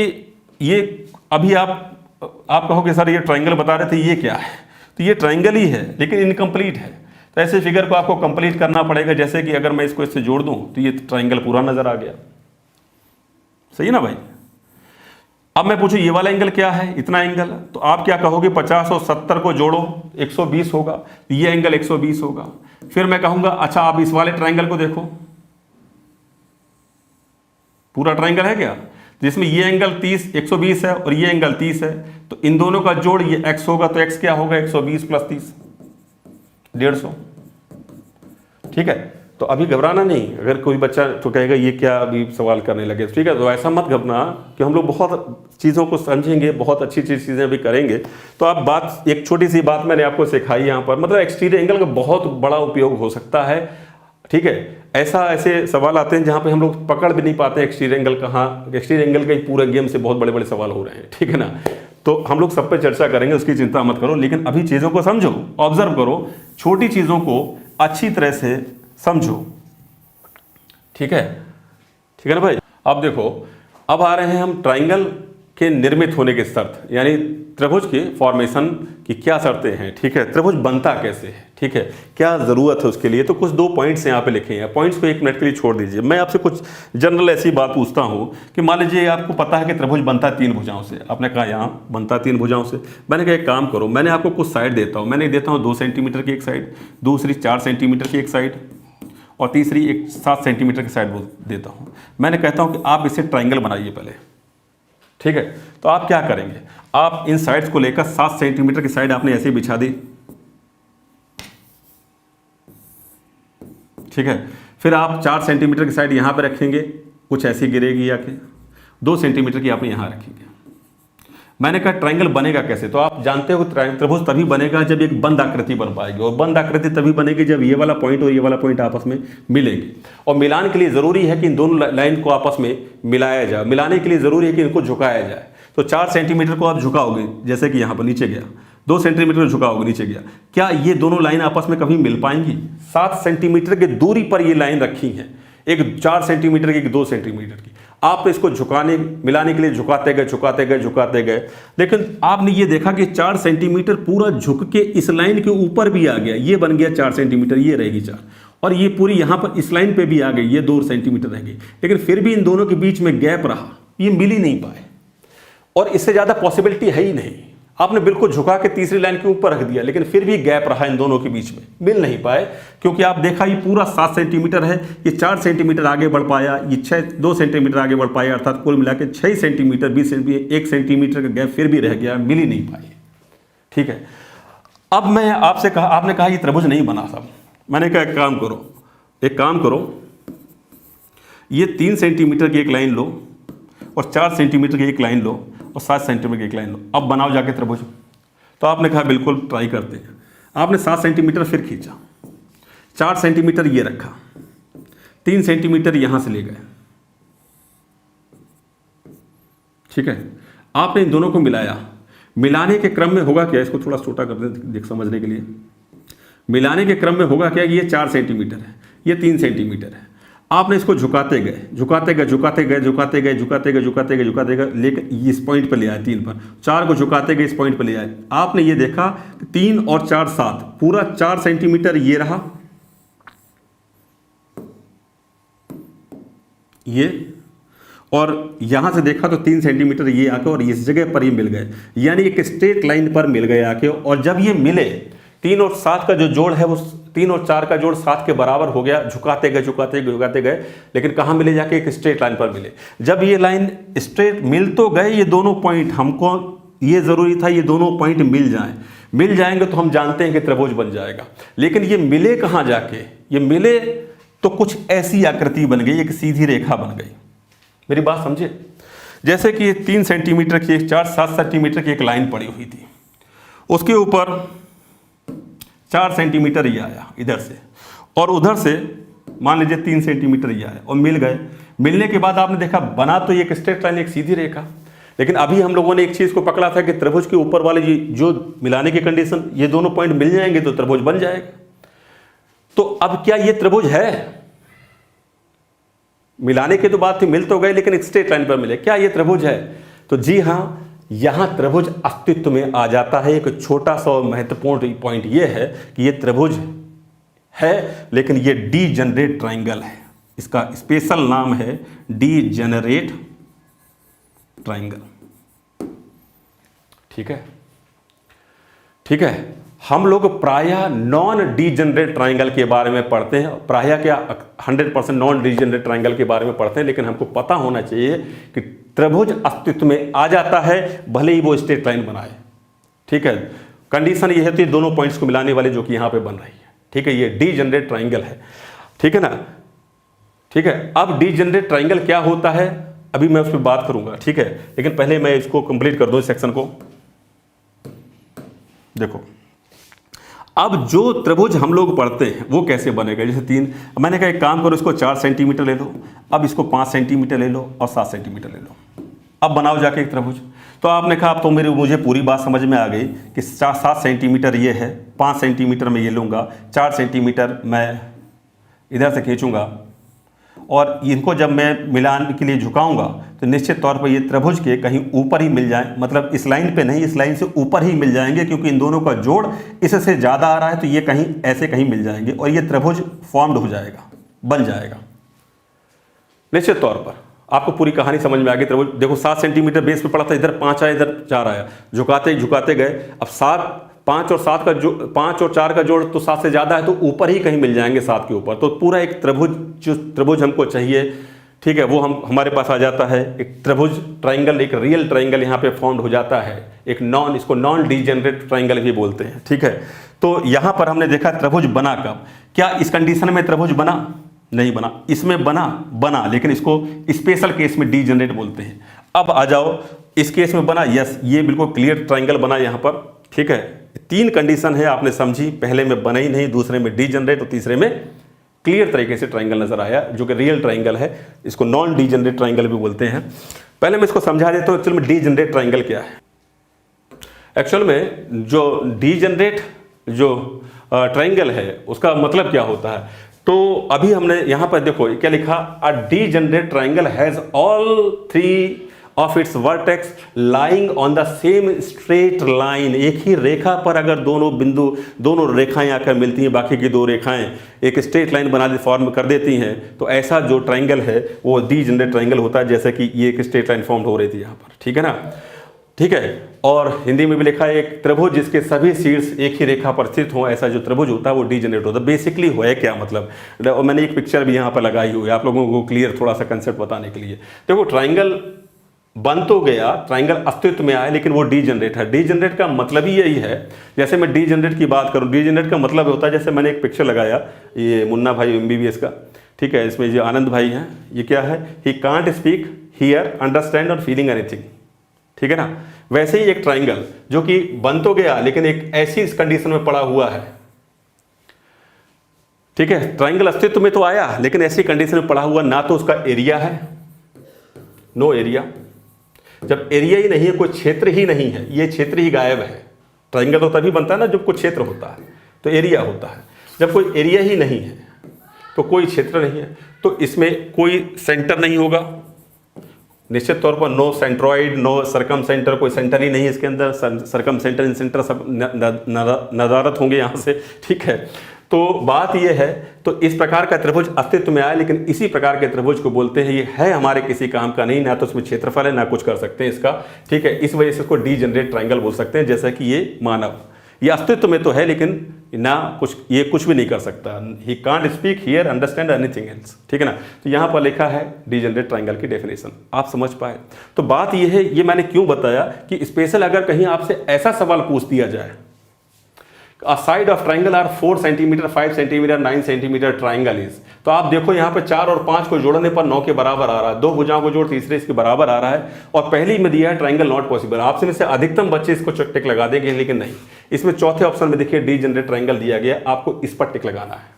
ये अभी आप कहोगे सर ये ट्राइंगल बता रहे थे, ये क्या है, तो ये ट्राइंगल ही है लेकिन इनकम्प्लीट है। तो ऐसे फिगर को आपको कंप्लीट करना पड़ेगा। जैसे कि अगर मैं इसको इससे जोड़ दूं तो ये ट्राइंगल पूरा नजर आ गया, सही है ना भाई। अब मैं पूछूं ये वाला एंगल क्या है, इतना एंगल, तो आप क्या कहोगे, 50 और 70 को जोड़ो 120 होगा, ये एंगल 120 होगा। फिर मैं कहूंगा अच्छा आप इस वाले ट्राइंगल को देखो, पूरा ट्राइंगल है क्या, जिसमें ये एंगल 120 है और ये एंगल 30 है, तो इन दोनों का जोड़ ये x होगा, तो x क्या होगा, 120 प्लस 30, 150, ठीक है। तो अभी घबराना नहीं, अगर कोई बच्चा तो कहेगा ये क्या अभी सवाल करने लगे, ठीक है, तो ऐसा मत घबराना कि हम लोग बहुत चीज़ों को समझेंगे, बहुत अच्छी चीज़ें भी करेंगे। तो आप बात, एक छोटी सी बात मैंने आपको सिखाई यहाँ पर, मतलब एक्सटीरियर एंगल का बहुत बड़ा उपयोग हो सकता है, ठीक है। ऐसे सवाल आते हैं जहाँ पे हम लोग पकड़ भी नहीं पाते एक्सटीरियर एंगल कहाँ, एक्सटीरियर एंगल का ही पूरे गेम से बहुत बड़े बड़े सवाल हो रहे हैं, ठीक है ना। तो हम लोग सब पे चर्चा करेंगे, उसकी चिंता मत करो, लेकिन अभी चीज़ों को समझो, ऑब्जर्व करो, छोटी चीज़ों को अच्छी तरह से समझो, ठीक है, ठीक है ना भाई। अब देखो, अब आ रहे हैं हम ट्राइंगल के निर्मित होने के शर्त, यानी त्रिभुज के फॉर्मेशन की क्या शर्तें हैं, ठीक है, त्रिभुज बनता कैसे है, ठीक है, क्या ज़रूरत है उसके लिए। तो कुछ 2 पॉइंट्स यहाँ पे लिखे हैं, पॉइंट्स को 1 मिनट के लिए छोड़ दीजिए। मैं आपसे कुछ जनरल ऐसी बात पूछता हूँ कि मान लीजिए आपको पता है कि त्रिभुज बनता है 3 भुजाओं से, आपने कहा यहाँ बनता 3 भुजाओं से। मैंने कहा एक काम करो, मैंने आपको कुछ साइड देता हूँ, मैंने देता हूँ 2 सेंटीमीटर की एक साइड, दूसरी 4 सेंटीमीटर की एक साइड, और तीसरी एक 7 सेंटीमीटर की साइड देता हूँ। मैंने कहता हूँ कि आप इसे ट्राइंगल बनाइए पहले, ठीक है। तो आप क्या करेंगे, आप इन साइड्स को लेकर 7 सेंटीमीटर की साइड आपने ऐसे ही बिछा दी, ठीक है। फिर आप 4 सेंटीमीटर की साइड यहाँ पे रखेंगे, कुछ ऐसी गिरेगी आके, 2 सेंटीमीटर की आपने यहाँ रखेंगे। मैंने कहा ट्राइंगल बनेगा कैसे, तो आप जानते हो त्रिभुज तभी बनेगा जब एक बंद आकृति बन पाएगी, और बंद आकृति तभी बनेगी जब ये वाला पॉइंट और ये वाला पॉइंट आपस में मिलेंगे। और मिलान के लिए ज़रूरी है कि इन दोनों लाइन को आपस में मिलाया जाए, मिलाने के लिए ज़रूरी है कि इनको झुकाया जाए। तो 4 सेंटीमीटर को आप झुकाओगे, जैसे कि यहाँ पर नीचे गया, 2 सेंटीमीटर झुकाओगे नीचे गया, क्या ये दोनों लाइन आपस में कभी मिल पाएंगी? 7 सेंटीमीटर की दूरी पर ये लाइन रखी है, एक 4 सेंटीमीटर की, एक 2 सेंटीमीटर की। आप इसको झुकाने मिलाने के लिए झुकाते गए झुकाते गए झुकाते गए, लेकिन आपने ये देखा कि 4 सेंटीमीटर पूरा झुक के इस लाइन के ऊपर भी आ गया, ये बन गया 4 सेंटीमीटर, ये रहेगी 4, और ये पूरी यहाँ पर इस लाइन पे भी आ गई, ये 2 सेंटीमीटर रह गई। लेकिन फिर भी इन दोनों के बीच में गैप रहा, ये मिल ही नहीं पाए, और इससे ज़्यादा पॉसिबिलिटी है ही नहीं। आपने बिल्कुल झुका के तीसरी लाइन के ऊपर रख दिया, लेकिन फिर भी गैप रहा इन दोनों के बीच में, मिल नहीं पाए, क्योंकि आप देखा ये पूरा 7 सेंटीमीटर है, ये 4 सेंटीमीटर आगे बढ़ पाया, ये 2 सेंटीमीटर आगे बढ़ पाया, अर्थात कुल मिला के 6 सेंटीमीटर, 1 सेंटीमीटर का गैप फिर भी रह गया, मिल ही नहीं पाई, ठीक है। अब मैं आपसे कहा, आपने कहा ये त्रिभुज नहीं बना साहब। मैंने कहा एक काम करो, ये 3 सेंटीमीटर की एक लाइन लो, और 4 सेंटीमीटर की एक लाइन लो, और 7 सेंटीमीटर की एक लाइन लो, अब बनाओ जाके त्रिभुज। तो आपने कहा बिल्कुल ट्राई करते हैं। आपने 7 सेंटीमीटर फिर खींचा, 4 सेंटीमीटर ये रखा, 3 सेंटीमीटर यहां से ले गए, ठीक है। आपने इन दोनों को मिलाया, मिलाने के क्रम में होगा क्या, इसको थोड़ा छोटा कर दें देख समझने के लिए। मिलाने के क्रम में होगा क्या, ये 4 सेंटीमीटर है, ये 3 सेंटीमीटर है। आपने इसको झुकाते गए, लेकर इस पॉइंट पर ले आए, 3 पर, 4 को झुकाते गए, इस पॉइंट पर ले आए। आपने ये देखा 3 और 4 7, पूरा 4 सेंटीमीटर ये रहा, ये, और यहां से देखा तो 3 सेंटीमीटर ये आके और इस जगह पर ये मिल गए, यानी एक स्ट्रेट लाइन पर मिल गए आके। और जब ये मिले, 3 और 7 का जो जोड़ है वो 3 और 4 का जोड़ 7 के बराबर हो गया, झुकाते गए, लेकिन कहाँ मिले, जाके एक स्ट्रेट लाइन पर मिले। जब ये लाइन स्ट्रेट मिल तो गए, ये दोनों पॉइंट, हमको ये जरूरी था ये दोनों पॉइंट मिल जाएंगे तो हम जानते हैं कि त्रिभुज बन जाएगा। लेकिन ये मिले कहाँ जाके, ये मिले तो कुछ ऐसी आकृति बन गई, एक सीधी रेखा बन गई। मेरी बात समझे, जैसे कि 3 सेंटीमीटर की 7 सेंटीमीटर की एक लाइन पड़ी हुई थी, उसके ऊपर 4 सेंटीमीटर ये आया इधर से, और उधर से मान लीजिए 3 सेंटीमीटर ये आया, और मिल गए। मिलने के बाद आपने देखा बना तो एक स्ट्रेट लाइन, एक सीधी रेखा। लेकिन अभी हम लोगों ने एक चीज को पकड़ा था कि त्रिभुज के ऊपर वाले जो मिलाने की कंडीशन, ये दोनों पॉइंट मिल जाएंगे तो त्रिभुज बन जाएगा। तो अब क्या ये त्रिभुज है? मिलाने की तो बात थी, मिल तो गए लेकिन एक स्ट्रेट लाइन पर मिले, क्या ये त्रिभुज है? तो जी हाँ, यहां त्रिभुज अस्तित्व में आ जाता है। एक छोटा सा महत्वपूर्ण पॉइंट यह है कि यह त्रिभुज है, लेकिन यह डीजेनरेट ट्राइंगल है। इसका स्पेशल नाम है डीजेनरेट ट्राइंगल। ठीक है। हम लोग प्रायः नॉन डीजेनरेट ट्राइंगल के बारे में पढ़ते हैं, प्रायः क्या 100% नॉन डीजेनरेट ट्राइंगल के बारे में पढ़ते हैं, लेकिन हमको पता होना चाहिए कि त्रिभुज अस्तित्व में आ जाता है, भले ही वो स्ट्रेट लाइन बनाए। ठीक है, कंडीशन ये है, तो दोनों पॉइंट्स को मिलाने वाले जो कि यहां पे बन रही है। ठीक है, ये डीजेनरेट ट्राइंगल है। ठीक है ना। ठीक है, अब डीजेनरेट ट्राइंगल क्या होता है अभी मैं उस पर बात करूंगा। ठीक है, लेकिन पहले मैं इसको कंप्लीट कर दूं, इस सेक्शन को। देखो, अब जो त्रिभुज हम लोग पढ़ते हैं वो कैसे बनेगा। जैसे 3, मैंने कहा एक काम करो, इसको 4 सेंटीमीटर ले लो, अब इसको 5 सेंटीमीटर ले लो और 7 सेंटीमीटर ले लो, अब बनाओ जाके एक त्रिभुज। तो आपने कहा अब तो मुझे पूरी बात समझ में आ गई कि 7 सेंटीमीटर ये है, 5 सेंटीमीटर मैं ये लूँगा, 4 सेंटीमीटर मैं इधर से खींचूंगा और इनको जब मैं मिलान के लिए झुकाऊंगा तो निश्चित तौर पर ये त्रिभुज के कहीं ऊपर ही मिल जाए, मतलब इस लाइन पे नहीं, इस लाइन से ऊपर ही मिल जाएंगे, क्योंकि इन दोनों का जोड़ इससे ज़्यादा आ रहा है, तो ये कहीं ऐसे कहीं मिल जाएंगे और ये त्रिभुज फॉर्म्ड हो जाएगा, बन जाएगा। निश्चित तौर पर आपको पूरी कहानी समझ में आ गई। त्रिभुज देखो 7 सेंटीमीटर बेस पे पड़ा था, इधर 5 आया, इधर 4 आया, झुकाते झुकाते गए। अब 5 और 7 का जो 5 और 4 का जोड़ तो 7 से ज़्यादा है, तो ऊपर ही कहीं मिल जाएंगे 7 के ऊपर। तो पूरा एक त्रिभुज, जो त्रिभुज हमको चाहिए, ठीक है, वो हमारे पास आ जाता है। एक त्रिभुज ट्राइंगल, एक रियल ट्राइंगल यहाँ पे फॉर्म्ड हो जाता है। एक इसको नॉन डीजेनरेट ट्राइंगल भी बोलते हैं, ठीक है। तो यहाँ पर हमने देखा त्रिभुज बना कब, क्या इस कंडीशन में त्रिभुज बना? नहीं बना। इसमें बना, लेकिन इसको स्पेशल केस में डीजेनरेट बोलते हैं। अब आ जाओ, इस केस में बना, यस, ये बिल्कुल क्लियर ट्राइंगल बना यहाँ पर, ठीक है। 3 कंडीशन है, आपने समझी, पहले में बना ही नहीं, दूसरे में डीजेनरेट और तीसरे में क्लियर तरीके से ट्राइंगल नजर आया, जो कि रियल ट्राइंगल है। इसको नॉन डीजेनरेट ट्राइंगल भी बोलते हैं। पहले मैं इसको समझा देता हूँ एक्चुअल में डीजेनरेट ट्राइंगल क्या है। एक्चुअल में जो डीजेनरेट जो ट्राइंगल है उसका मतलब क्या होता है, तो अभी हमने यहां पर देखो क्या लिखा, a degenerate triangle has all 3 of its vertex lying on the same straight line. एक ही रेखा पर अगर दोनों रेखाएं आकर मिलती हैं, बाकी की 2 रेखाएं एक स्ट्रेट लाइन बना फॉर्म कर देती हैं, तो ऐसा जो ट्राइंगल है वो डीजेनरेट ट्राइंगल होता है। जैसे कि ये एक स्ट्रेट लाइन फॉर्म हो रही थी यहाँ पर, ठीक है ना, ठीक है। और हिंदी में भी लिखा है एक त्रिभुज जिसके सभी शीर्ष एक ही रेखा पर स्थित हो, ऐसा जो त्रिभुज होता है वो डीजेनरेट होता है। बेसिकली है क्या मतलब, और मैंने एक पिक्चर भी यहाँ पर लगाई हुई है आप लोगों को क्लियर थोड़ा सा कंसेप्ट बताने के लिए। देखो ट्राइंगल बन तो गया, ट्राइंगल अस्तित्व में आया, लेकिन वो डीजेनरेट है। डीजेनरेट का मतलब ही यही है। जैसे मैं डीजेनरेट की बात करूँ, डीजेनरेट का मतलब होता है, जैसे मैंने एक पिक्चर लगाया, ये मुन्ना भाई MBBS का, ठीक है, इसमें जो आनंद भाई हैं, ये क्या है, he can't speak, here, understand और फीलिंग एनीथिंग, ठीक है ना। वैसे ही एक ट्राइंगल जो कि बन तो गया, लेकिन एक ऐसी कंडीशन में पड़ा हुआ है, ठीक है। ट्राइंगल अस्तित्व में तो आया, लेकिन ऐसी कंडीशन में पड़ा हुआ, ना तो उसका एरिया है, नो एरिया। जब एरिया ही नहीं है, कोई क्षेत्र ही नहीं है, ये क्षेत्र ही गायब है। ट्राइंगल तो तभी बनता है ना जब कोई क्षेत्र होता है, तो एरिया होता है। जब कोई एरिया ही नहीं है तो कोई क्षेत्र नहीं है, तो इसमें कोई सेंटर नहीं होगा, निश्चित तौर पर नो सेंट्रॉइड, नो सरकम सेंटर, कोई सेंटर ही नहीं है इसके अंदर। सरकम सेंटर, इन सेंटर सब नदारत होंगे यहाँ से, ठीक है। तो बात ये है, तो इस प्रकार का त्रिभुज अस्तित्व में आया, लेकिन इसी प्रकार के त्रिभुज को बोलते हैं ये है हमारे किसी काम का नहीं, ना तो उसमें क्षेत्रफल है, ना कुछ कर सकते हैं इसका, ठीक है। इस वजह से इसको डीजेनरेट ट्राइंगल बोल सकते हैं। जैसा कि ये मानव, ये अस्तित्व में तो है, लेकिन ना कुछ, ये कुछ भी नहीं कर सकता। He can't speak, here, understand anything else, ठीक है ना। तो यहाँ पर लिखा है डीजेनरेट ट्राइंगल की डेफिनेशन, आप समझ पाए। तो बात ये है, ये मैंने क्यों बताया कि स्पेशल अगर कहीं आपसे ऐसा सवाल पूछ दिया जाए, a side of triangle are 4 centimetre, 5 centimetre, 9 centimetre triangle is, तो आप देखो यहाँ पे 4 और 5 को जोड़ने पर 9 के बराबर आ रहा है, 2 भुजाओं को जोड़ तीसरे इसके बराबर आ रहा है, और पहली में दिया है ट्राइंगल नॉट पॉसिबल। आपसे में से अधिकतम बच्चे इसको टिक लगा देंगे, लेकिन नहीं, इसमें चौथे ऑप्शन में देखिए डीजेनरेट ट्राइंगल दिया गया, आपको इस पर टिक लगाना है,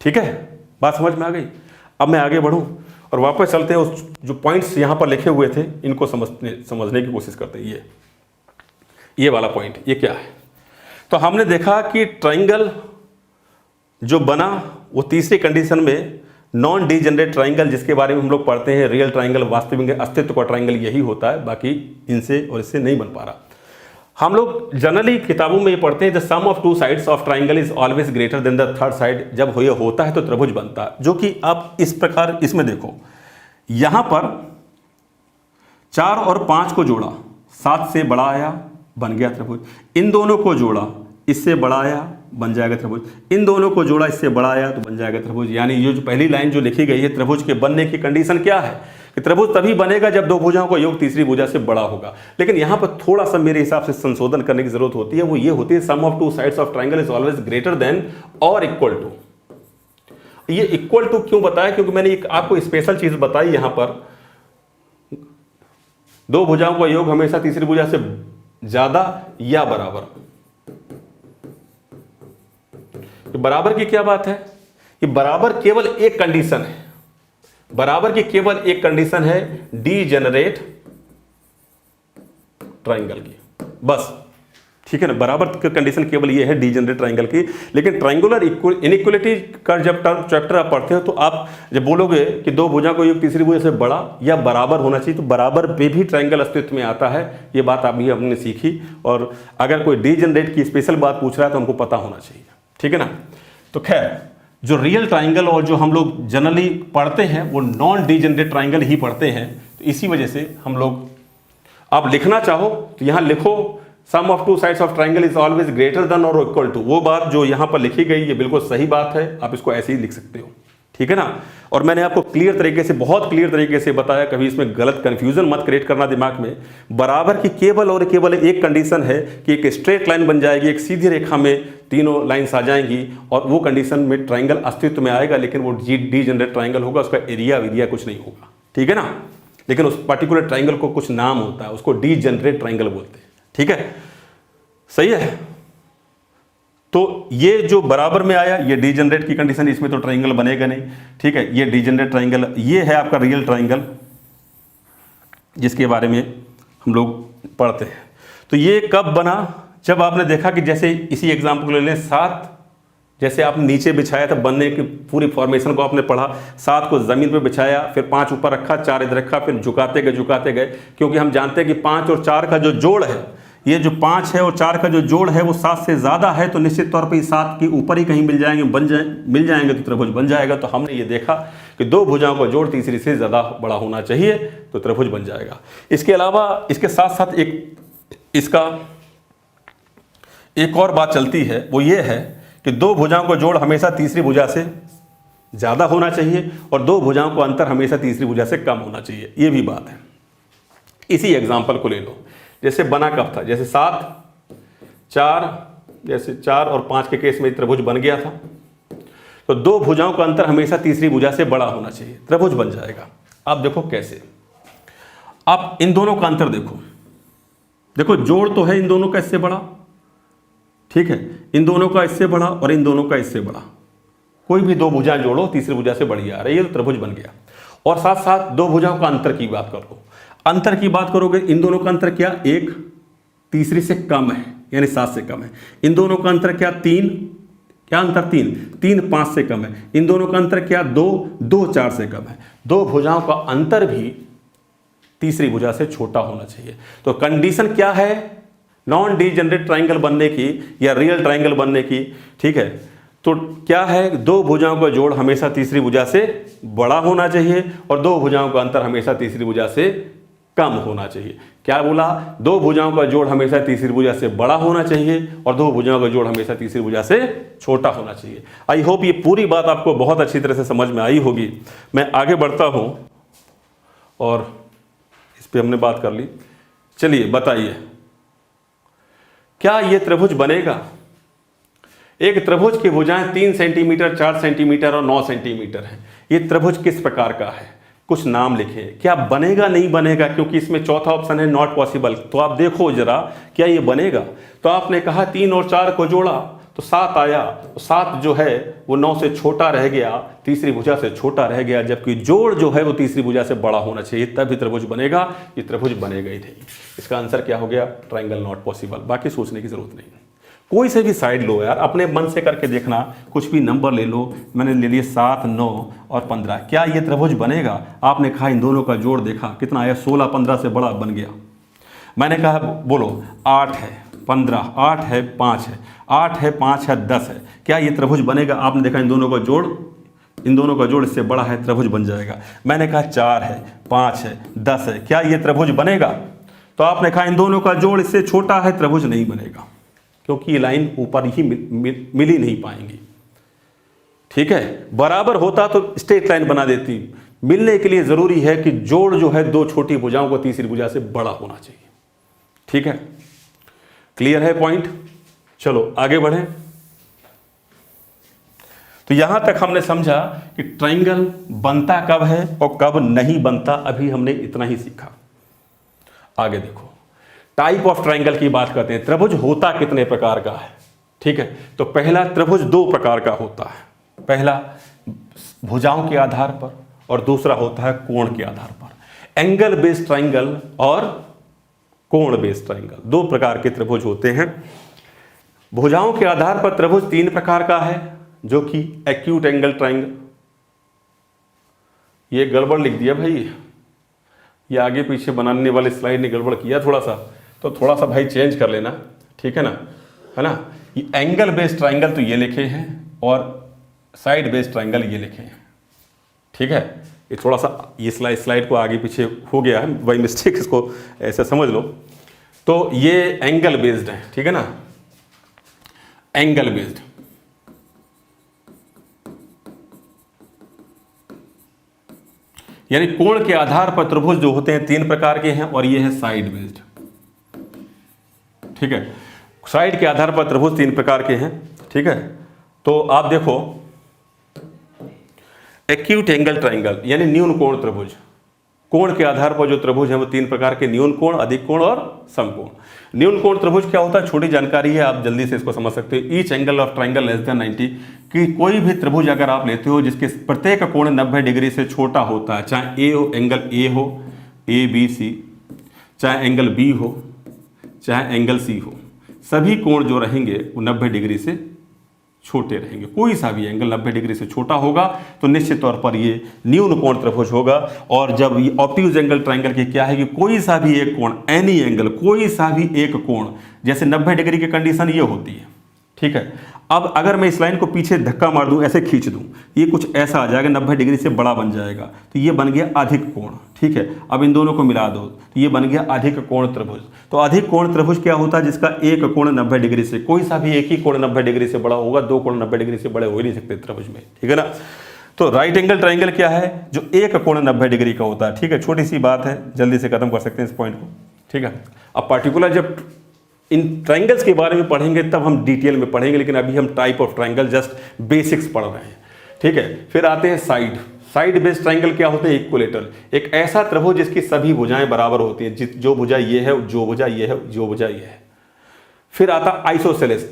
ठीक है। बात समझ में आ गई। अब मैं आगे बढ़ूं और वापस चलते हैं, उस जो पॉइंट्स यहाँ पर लिखे हुए थे इनको समझने की कोशिश करते हैं। ये वाला पॉइंट, ये क्या है, तो हमने देखा कि ट्राइंगल जो बना वो तीसरी कंडीशन में नॉन डीजेनरेट ट्राइंगल, जिसके बारे में हम लोग पढ़ते हैं रियल ट्राइंगल, वास्तविक अस्तित्व का ट्राइंगल यही होता है, बाकी इनसे और इससे नहीं बन पा रहा। हम लोग जनरली किताबों में ये पढ़ते हैं the sum of 2 sides of triangle is always greater than the third side. जब ये होता है तो त्रिभुज बनता है, जो कि आप इस प्रकार, इसमें देखो यहां पर 4 और 5 को जोड़ा, 7 से बड़ा आया, बन गया त्रिभुज। इन दोनों को जोड़ा, इससे बड़ा आया, बन जाएगा त्रिभुज। इन दोनों को जोड़ा, इससे बड़ा आया, तो बन जाएगा त्रिभुज। यानी ये जो पहली लाइन जो लिखी गई है, त्रिभुज के बनने की कंडीशन क्या है कि त्रिभुज तभी बनेगा जब 2 भुजाओं का योग तीसरी भुजा से बड़ा होगा। लेकिन यहां पर थोड़ा सा मेरे हिसाब से संशोधन करने की जरूरत होती है, वो ये होती है sum of 2 sides of triangle is always greater than और इक्वल टू। ये इक्वल टू क्यों बताया, क्योंकि मैंने एक आपको स्पेशल चीज बताई, यहां पर 2 भुजाओं का योग हमेशा तीसरी भुजा से ज्यादा या बराबर। बराबर की क्या बात है, कि बराबर केवल एक कंडीशन है, बराबर की केवल एक कंडीशन है डीजेनरेट ट्राइंगल की, बस ठीक है ना। बराबर कंडीशन केवल ये है डीजेनरेट ट्राइंगल की। लेकिन ट्राइंगुलर इनइक्वलिटी का जब चैप्टर आप पढ़ते हो तो आप जब बोलोगे कि दो भुजा को एक तीसरी भुजा से बड़ा या बराबर होना चाहिए, तो बराबर पे भी ट्राइंगल अस्तित्व में आता है। ये बात अभी हमने सीखी। और अगर कोई डीजेनरेट की स्पेशल बात पूछ रहा है तो हमको पता होना चाहिए, ठीक है ना। तो खैर, जो रियल ट्राइंगल और जो हम लोग जनरली पढ़ते हैं वो नॉन डीजेनरेट ट्राइंगल ही पढ़ते हैं। तो इसी वजह से हम लोग, आप लिखना चाहो तो यहाँ लिखो, sum of two sides of triangle is always greater than और इक्वल टू। वो बात जो यहाँ पर लिखी गई ये बिल्कुल सही बात है, आप इसको ऐसे ही लिख सकते हो, ठीक है ना। और मैंने आपको क्लियर तरीके से, बहुत क्लियर तरीके से बताया, कभी इसमें गलत कंफ्यूजन मत क्रिएट करना दिमाग में। बराबर की केवल और केवल एक कंडीशन है कि एक स्ट्रेट लाइन बन जाएगी, एक सीधी रेखा में तीनों लाइन्स आ जाएंगी, और वो कंडीशन में ट्राइंगल अस्तित्व में आएगा। लेकिन वो डीजेनरेट ट्राइंगल होगा, उसका एरिया कुछ नहीं होगा, ठीक है ना। लेकिन उस पर्टिकुलर ट्राइंगल को कुछ नाम होता है, उसको डीजेनरेट ट्राइंगल बोलते हैं, ठीक है, सही है। तो ये जो बराबर में आया ये डीजेनरेट की कंडीशन, इसमें तो ट्राइंगल बनेगा नहीं, ठीक है। ये डीजेनरेट ट्राइंगल, ये है आपका रियल ट्राइंगल जिसके बारे में हम लोग पढ़ते हैं। तो ये कब बना, जब आपने देखा कि जैसे इसी एग्जाम्पल को ले लें, 7 जैसे आपने नीचे बिछाया था, बनने की पूरी फॉर्मेशन को आपने पढ़ा, 7 को ज़मीन पे बिछाया, फिर 5 ऊपर रखा, 4 इधर रखा, फिर झुकाते गए, क्योंकि हम जानते हैं कि 5 और 4 का जो जोड़ है, ये जो 5 है और 4 का जो जोड़ है वो 7 से ज़्यादा है, तो निश्चित तौर पे 7 के ऊपर ही कहीं मिल जाएंगे तो त्रिभुज बन जाएगा। तो हमने ये देखा कि दो भुजाओं का जोड़ तीसरी से ज़्यादा बड़ा होना चाहिए तो त्रिभुज बन जाएगा। इसके अलावा इसके साथ साथ एक और बात चलती है, वो ये है कि दो भुजाओं का जोड़ हमेशा तीसरी भुजा से ज़्यादा होना चाहिए और दो भुजाओं का अंतर हमेशा तीसरी भुजा से कम होना चाहिए, ये भी बात है। इसी एग्जाम्पल को ले लो, जैसे बना कब था, जैसे 7, 4, जैसे 4 और 5 के केस में त्रिभुज बन गया था, तो दो भुजाओं का अंतर हमेशा तीसरी भुजा से बड़ा होना चाहिए, त्रिभुज बन जाएगा। अब देखो कैसे, आप इन दोनों का अंतर देखो जोड़ तो है इन दोनों का इससे बड़ा, ठीक है, इन दोनों का इससे बड़ा और इन दोनों का इससे बड़ा, कोई भी दो भुजाएं जोड़ो तीसरी भुजा से बड़ी आ रही है तो त्रिभुज बन गया। और साथ साथ दो भुजाओं का अंतर की बात करो, अंतर की बात करोगे, इन दोनों का अंतर क्या, 1 तीसरी से कम है यानी 7 से कम है। इन दोनों का अंतर क्या, 3, क्या अंतर, 3 5 से कम है। इन दोनों का अंतर क्या, 2 4 से कम है। दो भुजाओं का अंतर भी तीसरी भुजा से छोटा होना चाहिए। तो कंडीशन क्या है नॉन डीजेनरेट ट्राइंगल बनने की या रियल ट्राइंगल बनने की, ठीक है, तो क्या है, दो भुजाओं का जोड़ हमेशा तीसरी भुजा से बड़ा होना चाहिए और दो भुजाओं का अंतर हमेशा तीसरी भुजा से कम होना चाहिए। क्या बोला, दो भुजाओं का जोड़ हमेशा तीसरी भुजा से बड़ा होना चाहिए और दो भुजाओं का जोड़ हमेशा तीसरी भुजा से छोटा होना चाहिए। आई होप ये पूरी बात आपको बहुत अच्छी तरह से समझ में आई होगी। मैं आगे बढ़ता हूं और इस पे हमने बात कर ली। चलिए बताइए, क्या ये त्रिभुज बनेगा? एक त्रिभुज की भुजाएं 3 सेंटीमीटर, 4 सेंटीमीटर और 9 सेंटीमीटर है। ये त्रिभुज किस प्रकार का है, कुछ नाम लिखे। क्या बनेगा, नहीं बनेगा, क्योंकि इसमें चौथा ऑप्शन है नॉट पॉसिबल। तो आप देखो जरा, क्या ये बनेगा? तो आपने कहा 3 और 4 को जोड़ा तो 7 आया, तो 7 जो है वो 9 से छोटा रह गया, तीसरी भुजा से छोटा रह गया, जबकि जोड़ जो है वो तीसरी भुजा से बड़ा होना चाहिए, तभी त्रिभुज बनेगा। ये त्रिभुज बनेगा ही नहीं। इसका आंसर क्या हो गया, ट्राइंगल नॉट पॉसिबल। बाकी सोचने की जरूरत नहीं। कोई से भी साइड लो यार, अपने मन से करके देखना, कुछ भी नंबर ले लो। मैंने ले लिए 7, 9 और 15। क्या ये त्रिभुज बनेगा? आपने कहा इन दोनों का जोड़ देखा कितना आया, 16 15 से बड़ा बन गया। मैंने कहा बोलो 8 है 15, 8 है 5 है, 8 है 5 है 10 है। क्या ये त्रिभुज बनेगा? आपने देखा इन दोनों का जोड़ इससे बड़ा है, त्रिभुज बन जाएगा। मैंने कहा 4 है 5 है 10 है, क्या ये त्रिभुज बनेगा? तो आपने कहा इन दोनों का जोड़ इससे छोटा है, त्रिभुज नहीं बनेगा, क्योंकि ये लाइन ऊपर ही मिल ही नहीं पाएंगी। ठीक है, बराबर होता तो स्ट्रेट लाइन बना देती। मिलने के लिए जरूरी है कि जोड़ जो है दो छोटी भुजाओं को तीसरी भुजा से बड़ा होना चाहिए। ठीक है, क्लियर है पॉइंट? चलो आगे बढ़ें। तो यहां तक हमने समझा कि ट्राइंगल बनता कब है और कब नहीं बनता, अभी हमने इतना ही सीखा। आगे देखो, टाइप ऑफ ट्राइंगल की बात करते हैं। त्रिभुज होता कितने प्रकार का है? ठीक है, तो पहला त्रिभुज 2 प्रकार का होता है। पहला भुजाओं के आधार पर और दूसरा होता है कोण के आधार पर। एंगल बेस्ड ट्राइंगल और कोण बेस्ड ट्राइंगल। दो प्रकार के त्रिभुज होते हैं। भुजाओं के आधार पर त्रिभुज तीन प्रकार का है, जो कि एक्यूट एंगल ट्राइंगल। ये गड़बड़ लिख दिया भाई, ये आगे पीछे बनाने वाले स्लाइड ने गड़बड़ किया थोड़ा सा, तो थोड़ा सा भाई चेंज कर लेना, ठीक है ना, है ना। ये एंगल बेस्ड ट्राइंगल तो ये लिखे हैं और साइड बेस्ड ट्राइंगल ये लिखे हैं, ठीक है। ये थोड़ा सा ये स्लाइड को आगे पीछे हो गया है, बाई मिस्टेक, इसको ऐसा समझ लो। तो ये एंगल बेस्ड है, ठीक है ना, एंगल बेस्ड। यानी कोण के आधार पर त्रिभुज जो होते हैं तीन प्रकार के हैं, और ये है साइड बेस्ड, ठीक है। साइड के आधार पर त्रिभुज तीन प्रकार के हैं, ठीक है। तो आप देखो, एक्यूट एंगल ट्राइंगल यानी न्यून कोण त्रिभुज। कोण के आधार पर जो त्रिभुज है वो तीन प्रकार के, न्यून कोण, अधिक कोण और समकोण। न्यून कोण त्रिभुज क्या होता है, छोटी जानकारी है, आप जल्दी से इसको समझ सकते हो। Each angle of triangle less than 90, कि कोई भी त्रिभुज अगर आप लेते हो जिसके प्रत्येक कोण 90 डिग्री से छोटा होता है, चाहे ए हो, एंगल ए हो, ए बी सी, चाहे एंगल बी हो, चाहे एंगल सी हो, सभी कोण जो रहेंगे वो 90 डिग्री से छोटे रहेंगे। कोई सा भी एंगल 90 डिग्री से छोटा होगा तो निश्चित तौर पर ये न्यून कोण त्रिभुज होगा। और जब ये ऑब्ट्यूज एंगल ट्राइंगल की क्या है कि कोई सा भी एक कोण, एनी एंगल, कोई सा भी एक कोण, जैसे 90 डिग्री की कंडीशन ये होती है, ठीक है। अब अगर मैं इस लाइन को पीछे धक्का मार दूं, ऐसे खींच दूं, ये कुछ ऐसा आ जाएगा, 90 डिग्री से बड़ा बन जाएगा, तो ये बन गया अधिक कोण, ठीक है। अब इन दोनों को मिला दो तो ये बन गया अधिक कोण त्रिभुज। तो अधिक कोण त्रिभुज क्या होता है, जिसका एक कोण 90 डिग्री से, कोई सा भी एक ही कोण 90 डिग्री से बड़ा होगा, दो कोण 90 डिग्री से बड़े हो ही नहीं सकते त्रिभुज में, ठीक है ना। तो राइट एंगल ट्राइंगल क्या है, जो एक कोण 90 डिग्री का होता है, ठीक है। छोटी सी बात है, जल्दी से खत्म कर सकते हैं इस पॉइंट को, ठीक है। अब पार्टिकुलर जब इन ट्राइंगल्स के बारे में पढ़ेंगे तब हम डिटेल में पढ़ेंगे, लेकिन अभी हम type of triangle just basics पढ़ रहे हैं, ठीक है। फिर आते हैं साइड। साइड बेस्ड ट्राइंगल क्या होते हैं, इक्विलेटरल, एक ऐसा त्रिभुज जिसकी सभी भुजाएं बराबर होती हैं, जो भुजा ये है, जो भुजा ये है, जो भुजा ये है। फिर आता आइसोसेलेस।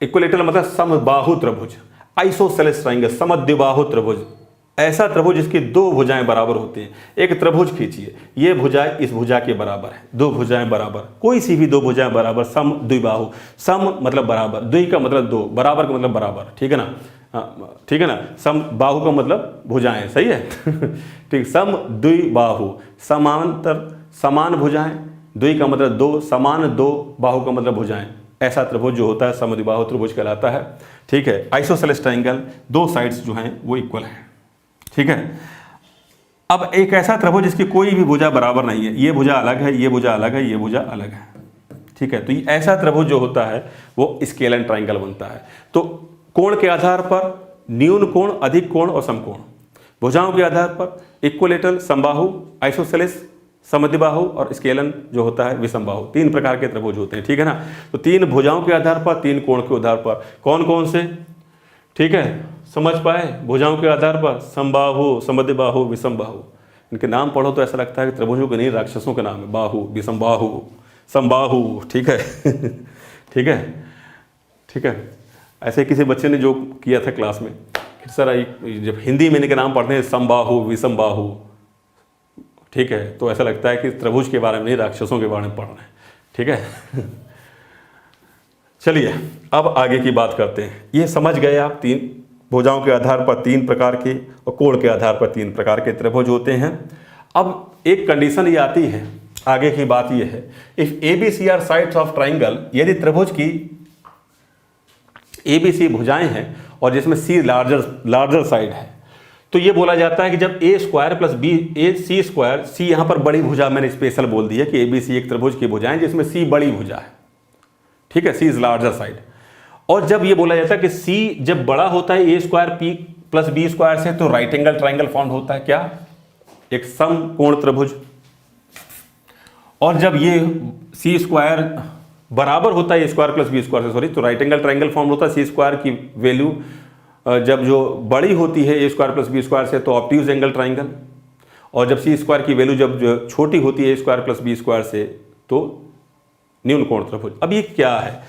इक्विलेटरल मतलब समबाहु त्रिभुज। आइसोसेलेस ट्राइंगल, समद्विबाहु त्रिभुज, ऐसा त्रिभुज जिसकी दो भुजाएं बराबर होती हैं। एक त्रिभुज खींचिए, ये भुजा इस भुजा के बराबर है, दो भुजाएं बराबर, कोई सी भी दो भुजाएं बराबर, सम द्विबाहु। सम मतलब बराबर, द्वि का मतलब दो, बराबर का मतलब बराबर, ठीक है ना, ठीक है ना। सम बाहु का मतलब भुजाएं, सही है ठीक। सम द्विबाहु, समांतर समान भुजाएं, द्वि का मतलब दो, समान दो, बाहु का मतलब भुजाएं। ऐसा त्रिभुज जो होता है समद्विबाहु त्रिभुज कहलाता है, ठीक है। आइसोसेलेस ट्राइंगल, दो साइड्स जो हैं वो इक्वल हैं, ठीक है। अब एक ऐसा त्रिभुज जिसकी कोई भी भुजा बराबर नहीं है, ये भुजा अलग है, ये भुजा अलग है, ये भुजा अलग है, ठीक है। तो ये ऐसा त्रिभुज जो होता है वो स्केलर ट्राइंगल बनता है। तो कोण के आधार पर न्यून कोण, अधिक कोण और समकोण। भुजाओं के आधार पर इक्विलेटरल, समबाहु, आइसोसेलेस, समद्विबाहु और स्केलन जो होता है विषमबाहु। तीन प्रकार के त्रिभुज होते हैं, ठीक है ना। तो तीन भुजाओं के आधार पर, तीन कोण के आधार पर, कौन कौन से, ठीक है, समझ पाए। भुजाओं के आधार पर समबाहु, समद्विबाहु, विषमबाहु। इनके नाम पढ़ो तो ऐसा लगता है कि त्रिभुजों के नहीं, राक्षसों के नाम है। बाहु, विषमबाहु, समबाहु, ठीक है ठीक है, ठीक है। ऐसे किसी बच्चे ने जो किया था क्लास में कि सर जब हिंदी में इनके नाम पढ़ते हैं समबाहु, विषमबाहु, ठीक है, तो ऐसा लगता है कि त्रिभुज के बारे में नहीं, राक्षसों के बारे में पढ़ रहे हैं, ठीक है चलिए अब आगे की बात करते हैं। ये समझ गए आप, तीन भुजाओं के आधार पर तीन प्रकार के और कोण के आधार पर तीन प्रकार के त्रिभुज होते हैं। अब एक कंडीशन ये आती है, आगे की बात ये है, if ABC are sides of triangle, यदि त्रिभुज की ABC भुजाएं हैं और जिसमें C लार्जर साइड है, तो ये बोला जाता है कि जब A square plus B C square, C यहाँ पर बड़ी भुजा मैंने स्पेशल बोल दी है कि ABC एक त्रिभुज की भुजाएं जिसमें C बड़ी भुजा है, ठीक है, C इज लार्जर साइड। और जब ये बोला जाता है कि C जब बड़ा होता है A square P plus B square से, तो राइट एंगल ट्राइंगल फॉर्म होता है क्या, एक समकोण त्रिभुज। और जब ये C स्क्वायर बराबर होता है A square plus B square से, सॉरी, तो राइट एंगल ट्राइंगल फॉर्म होता है। C स्क्वायर की वैल्यू जब जो बड़ी होती है A square plus B square से, तो ऑब्ट्यूज एंगल ट्राइंगल। और जब C स्क्वायर की वैल्यू जब जो छोटी होती है A square plus B square से, तो न्यून कोण त्रिभुज। अब ये क्या है,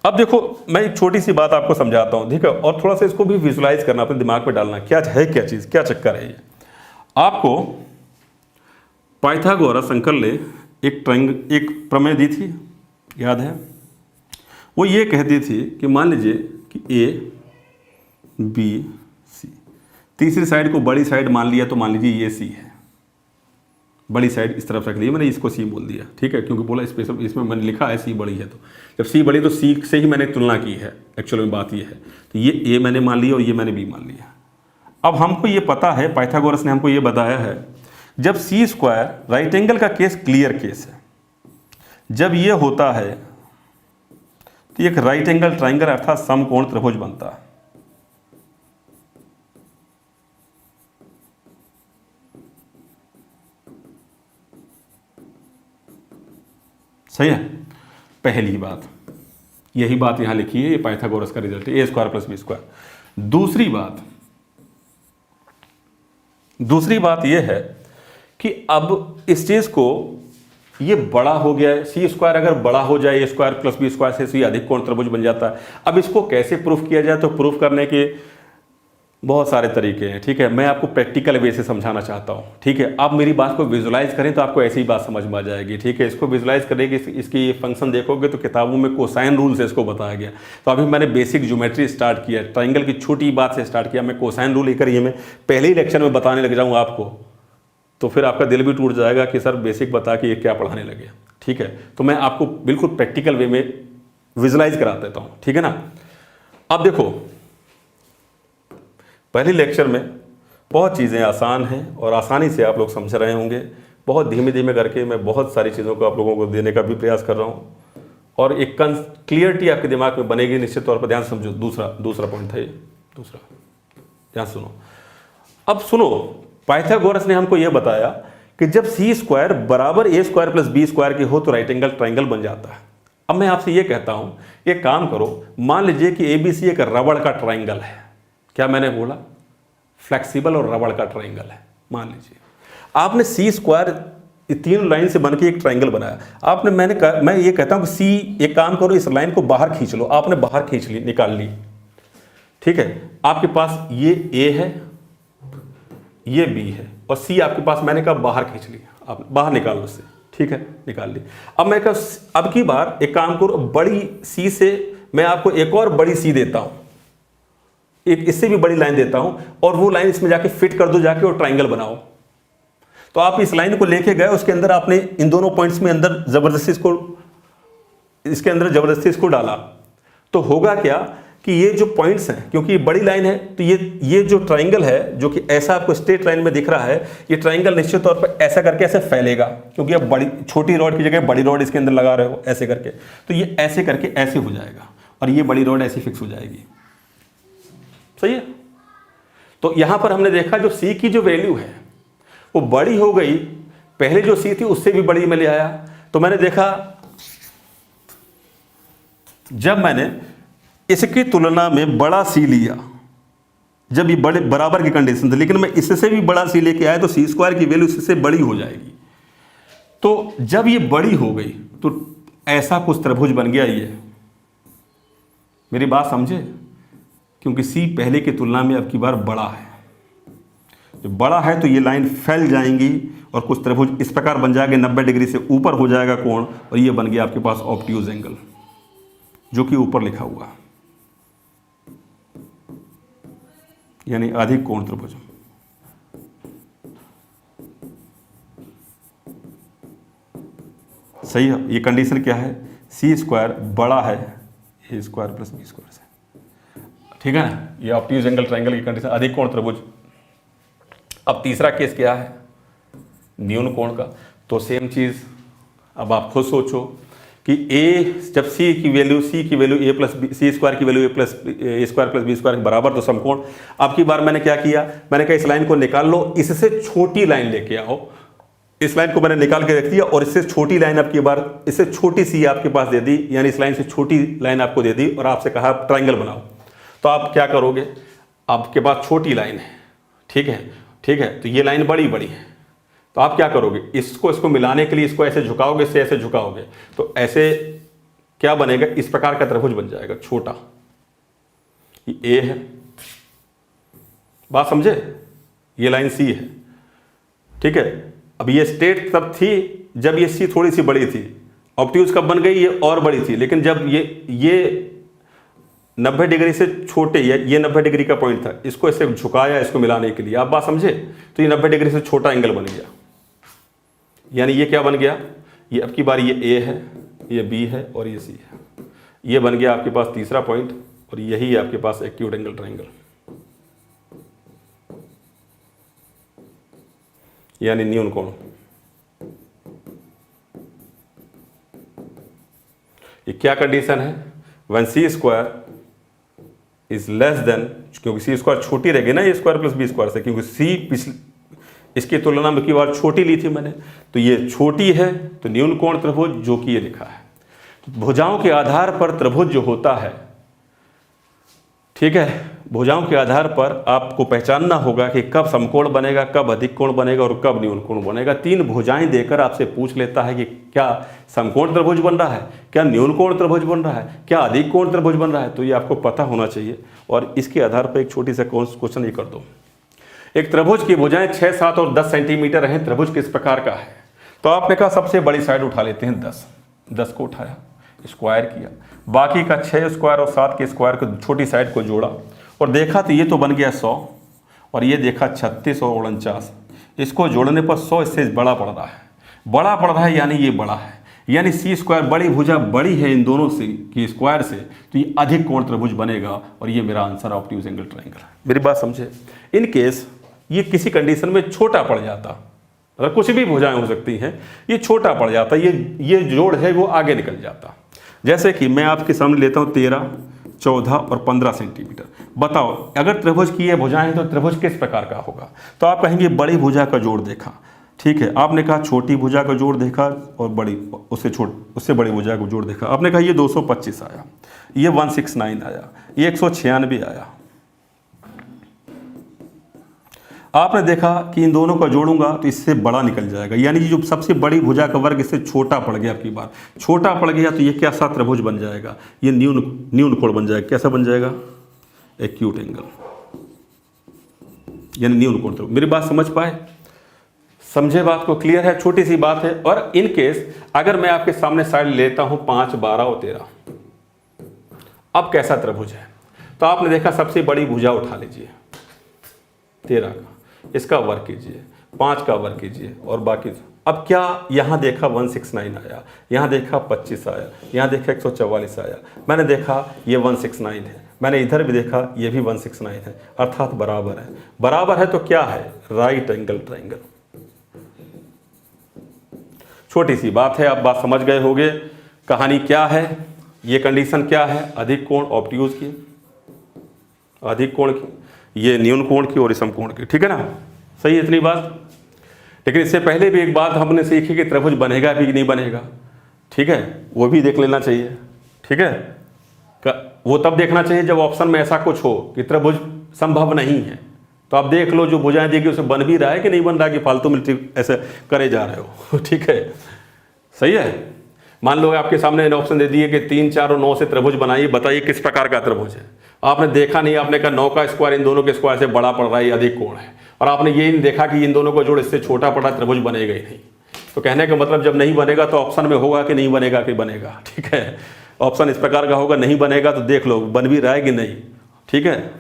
अब देखो मैं एक छोटी सी बात आपको समझाता हूँ, ठीक है, और थोड़ा सा इसको भी विजुलाइज करना, अपने दिमाग में डालना, क्या है, क्या चीज़, क्या चक्कर है ये। आपको पाइथागोरस अंकल ने एक प्रमेय दी थी, याद है? वो ये कहती थी कि मान लीजिए कि ए बी सी, तीसरी साइड को बड़ी साइड मान लिया तो मान लीजिए ये सी है, बड़ी साइड इस तरफ रख ली, मैंने इसको सी बोल दिया, ठीक है, क्योंकि बोला स्पेशल इसमें मैंने लिखा है सी बड़ी है, तो जब सी बड़ी तो सी से ही मैंने तुलना की है, एक्चुअल में बात ये है। तो ये ए मैंने मान लिया और ये मैंने बी मान लिया। अब हमको ये पता है, पाइथागोरस ने हमको ये बताया है, जब सी स्क्वायर राइट एंगल का केस क्लियर केस है, जब ये होता है तो एक राइट एंगल ट्राइंगल अर्थात समकोण त्रिभुज बनता है। सही है, पहली बात, यही बात यहां लिखी है, ये पाइथागोरस का रिजल्ट है, ए स्क्वायर प्लस बी स्क्वायर। दूसरी बात यह है कि अब इस चीज को, ये बड़ा हो गया है, सी स्क्वायर अगर बड़ा हो जाए ए स्क्वायर प्लस बी स्क्वायर से, सी अधिक कोण त्रिभुज बन जाता है। अब इसको कैसे प्रूफ किया जाए? तो प्रूफ करने के बहुत सारे तरीके हैं, ठीक है, मैं आपको प्रैक्टिकल वे से समझाना चाहता हूँ, ठीक है। आप मेरी बात को विजुलाइज करें तो आपको ऐसी ही बात समझ में आ जाएगी, ठीक है। इसको विजुलाइज करेंगे, इसकी ये फंक्शन देखोगे तो किताबों में कोसाइन रूल से इसको बताया गया। तो अभी मैंने बेसिक ज्योमेट्री स्टार्ट किया, ट्राइंगल की छोटी बात से स्टार्ट किया, मैं कोसाइन रूल लेकर ये मैं पहले ही लेक्चर में बताने लग जाऊँ आपको, तो फिर आपका दिल भी टूट जाएगा कि सर बेसिक बता के ये क्या पढ़ाने लगे, ठीक है। तो मैं आपको बिल्कुल प्रैक्टिकल वे में विजुलाइज करा देता हूँ, ठीक है ना। अब देखो, पहले लेक्चर में बहुत चीज़ें आसान हैं और आसानी से आप लोग समझ रहे होंगे। बहुत धीमे धीमे करके मैं बहुत सारी चीज़ों को आप लोगों को देने का भी प्रयास कर रहा हूँ और एक क्लियरिटी आपके दिमाग में बनेगी निश्चित तौर पर। ध्यान समझो, दूसरा पॉइंट है ये, दूसरा ध्यान सुनो। अब सुनो, पाइथागोरस ने हमको यह बताया कि जब सी स्क्वायर बराबर ए स्क्वायर प्लस बी स्क्वायर की हो तो राइट एंगल ट्राइंगल बन जाता है। अब मैं आपसे ये कहता हूँ, एक काम करो, मान लीजिए कि ABC एक रबड़ का ट्राइंगल है। क्या मैंने बोला? फ्लेक्सिबल और रबड़ का ट्राइंगल है। मान लीजिए आपने सी स्क्वायर तीन लाइन से बनके एक ट्राइंगल बनाया, आपने मैं ये कहता हूं कि सी, एक काम करो, इस लाइन को बाहर खींच लो। आपने बाहर खींच ली, निकाल ली, ठीक है। आपके पास ये ए है, ये बी है और सी आपके पास, मैंने कहा बाहर खींच ली, आप बाहर निकाल लो उससे, ठीक है, निकाल ली। अब मैं कहा अब की बार एक काम करो, बड़ी सी से मैं आपको एक और बड़ी सी देता हूं, एक इससे भी बड़ी लाइन देता हूं और वो लाइन इसमें जाके फिट कर दो जाके और ट्राइंगल बनाओ। तो आप इस लाइन को लेके गए, उसके अंदर आपने इन दोनों पॉइंट्स में अंदर जबरदस्ती इसको डाला, तो होगा क्या कि ये जो पॉइंट्स हैं, क्योंकि ये बड़ी लाइन है, तो ये जो ट्राइंगल है, जो कि ऐसा आपको स्ट्रेट लाइन में दिख रहा है, ये ट्राइंगल निश्चित तौर पर ऐसा करके ऐसे फैलेगा, क्योंकि अब छोटी रॉड की जगह बड़ी रॉड इसके अंदर लगा रहे हो ऐसे करके, तो ये ऐसे करके ऐसे हो जाएगा और ये बड़ी रॉड ऐसी फिक्स हो जाएगी। सही है। तो यहां पर हमने देखा जो सी की जो वैल्यू है वो बड़ी हो गई, पहले जो सी थी उससे भी बड़ी में ले आया। तो मैंने देखा जब मैंने इसकी तुलना में बड़ा सी लिया, जब ये बड़े बराबर की कंडीशन थी, लेकिन मैं इससे भी बड़ा सी लेके आया तो सी स्क्वायर की वैल्यू इससे बड़ी हो जाएगी। तो जब ये बड़ी हो गई तो ऐसा कुछ त्रिभुज बन गया। ये मेरी बात समझे, क्योंकि सी पहले की तुलना में अब की बार बड़ा है। जब बड़ा है तो ये लाइन फैल जाएंगी और कुछ त्रिभुज इस प्रकार बन जाएगा, 90 डिग्री से ऊपर हो जाएगा कोण, और ये बन गया आपके पास ऑब्ट्यूज एंगल, जो कि ऊपर लिखा हुआ, यानी अधिक कोण त्रिभुज। सही है। ये कंडीशन क्या है? सी स्क्वायर बड़ा है ए स्क्वायर प्लस बी स्क्वायर से, ठीक है ना। ये ऑब्ट्यूज एंगल ट्राइंगल की कंडीशन, अधिक कोण त्रिभुज। अब तीसरा केस क्या है? न्यून कोण का। तो सेम चीज, अब आप खुद सोचो कि ए, जब सी की वैल्यू ए प्लस बी, सी स्क्वायर की वैल्यू ए स्क्वायर प्लस बी स्क्वायर के बराबर, तो समकोण। अब की बार मैंने क्या किया, मैंने कहा इस लाइन को निकाल लो, इससे छोटी लाइन लेके आओ। इस लाइन को मैंने निकाल के रख दिया और इससे छोटी लाइन अब की बार, इससे छोटी सी आपके पास दे दी, यानी इस लाइन से छोटी लाइन आपको दे दी और आपसे कहा ट्राइंगल बनाओ। तो आप क्या करोगे? आपके पास छोटी लाइन है, ठीक है, तो ये लाइन बड़ी है, तो आप क्या करोगे? इसको मिलाने के लिए इसको ऐसे झुकाओगे, इससे ऐसे झुकाओगे, तो ऐसे क्या बनेगा? इस प्रकार का त्रिभुज बन जाएगा, छोटा। ये ए है, बात समझे? ये लाइन सी है, ठीक है। अब ये स्ट्रेट तब थी जब ये सी थोड़ी सी बड़ी थी, ऑब्ट्यूज कब बन गई, ये और बड़ी थी, लेकिन जब ये 90 डिग्री से छोटे, ये 90 डिग्री का पॉइंट था, इसको ऐसे झुकाया इसको मिलाने के लिए, आप बात समझे, तो ये 90 डिग्री से छोटा एंगल बन गया। यानी ये क्या बन गया, ये अब की बार ये ए है, ये बी है और ये सी है, ये बन गया आपके पास तीसरा पॉइंट, और यही है आपके पास एक्यूट एंगल ट्रायंगल, यानी न्यून कोण। ये क्या कंडीशन है, one C square is less than, क्योंकि सी स्क्वायर छोटी रहेगी ना ये स्क्वायर प्लस बी स्क्वायर से, क्योंकि सी पिछली इसकी तुलना में की बार छोटी ली थी मैंने, तो ये छोटी है, तो न्यून कोण त्रिभुज जो कि ये लिखा है। तो भुजाओं के आधार पर त्रिभुज जो होता है, ठीक है, भुजाओं के आधार पर आपको पहचानना होगा कि कब समकोण बनेगा, कब अधिक कोण बनेगा और कब न्यून कोण बनेगा। 3 भुजाएं देकर आपसे पूछ लेता है कि क्या समकोण त्रिभुज बन रहा है, क्या न्यून कोण त्रिभुज बन रहा है, क्या अधिक कोण त्रिभुज बन रहा है, तो ये आपको पता होना चाहिए। और इसके आधार पर एक छोटी सा क्वेश्चन ये कर दो, एक त्रिभुज की भुजाएं 6, 7 और 10 सेंटीमीटर हैं, त्रिभुज किस प्रकार का है। तो आपने कहा सबसे बड़ी साइड उठा लेते हैं 10 को उठाया, स्क्वायर किया, बाकी का 6 स्क्वायर और 7 के स्क्वायर को छोटी साइड को जोड़ा और देखा तो ये तो बन गया 100 और ये देखा 36 और 49, इसको जोड़ने पर 100 इससे बड़ा पड़ रहा है, यानी ये बड़ा है, यानी सी स्क्वायर बड़ी भुजा बड़ी है इन दोनों से की स्क्वायर से, तो ये अधिक कोण त्रिभुज बनेगा और ये मेरा आंसर ऑब्ट्यूज एंगल ट्रायंगल है। मेरी बात समझे। इन केस ये किसी कंडीशन में छोटा पड़ जाता, अगर कुछ भी भुजाएं हो सकती हैं, ये छोटा पड़ जाता, ये जोड़ है वो आगे निकल जाता। जैसे कि मैं आपके सामने लेता हूँ 13, 14 और 15 सेंटीमीटर। बताओ अगर त्रिभुज की ये भुजाएं हैं तो त्रिभुज किस प्रकार का होगा। तो आप कहेंगे बड़ी भुजा का जोड़ देखा, ठीक है, आपने कहा छोटी भुजा का जोड़ देखा और बड़ी उससे बड़ी भुजा का जोड़ देखा, आपने कहा ये 225 आया, ये 169 आया, ये 196 आया। आपने देखा कि इन दोनों का जोड़ूंगा तो इससे बड़ा निकल जाएगा, यानी जो सबसे बड़ी भुजा का वर्ग इससे छोटा पड़ गया, आपकी बार छोटा पड़ गया तो ये कैसा त्रिभुज बन जाएगा, ये न्यून कोण बन जाएगा। कैसा बन जाएगा, एक्यूट एंगल, यानी न्यून कोण त्रिभुज। मेरी बात समझ पाए, समझे बात को, क्लियर है, छोटी सी बात है। और इन केस अगर मैं आपके सामने साइड लेता हूं 5, 12 और 13, अब कैसा त्रिभुज है, तो आपने देखा सबसे बड़ी भुजा उठा लीजिए 13 का, इसका वर्ग कीजिए, 5 का वर्ग कीजिए और बाकी। अब क्या यहाँ देखा 169 आया, यहाँ देखा 25 आया, यहाँ देखा 144 आया, मैंने देखा ये 169 है, मैंने इधर भी देखा ये भी 169 है, अर्थात बराबर है। बराबर है तो क्या है, राइट एंगल ट्रायंगल। छोटी सी बात है, आप बात समझ गए होंगे। कहानी क्या है, ये कंडीशन क्या है, अधिक कोण ऑब्ट्यूज की, अधिक कोण की, ये न्यून कोण की और समकोण की, ठीक है ना, सही है इतनी बात। लेकिन इससे पहले भी एक बात हमने सीखी कि त्रिभुज बनेगा भी कि नहीं बनेगा, ठीक है, वो भी देख लेना चाहिए, ठीक है। वो तब देखना चाहिए जब ऑप्शन में ऐसा कुछ हो कि त्रिभुज संभव नहीं है, तो आप देख लो जो भुजाएं देगी उसे बन भी रहा है कि नहीं बन रहा है, कि फालतू में ऐसे करे जा रहे हो, ठीक है, सही है। मान लो आपके सामने ऑप्शन दे दिए कि 3, 4 और 9 से त्रिभुज बनाइए, बताइए किस प्रकार का त्रिभुज है। आपने देखा नहीं, आपने कहा 9 का स्क्वायर इन दोनों के स्क्वायर से बड़ा पड़ रहा है, अधिक कोण है, और आपने ये नहीं देखा कि इन दोनों का जोड़ इससे छोटा पड़ रहा है, त्रिभुज बनेगा ही नहीं। तो कहने का मतलब जब नहीं बनेगा तो ऑप्शन में होगा कि नहीं बनेगा, कि बनेगा, ठीक है। ऑप्शन इस प्रकार का होगा, नहीं बनेगा तो देख लो बन भी रहा है कि नहीं, ठीक है।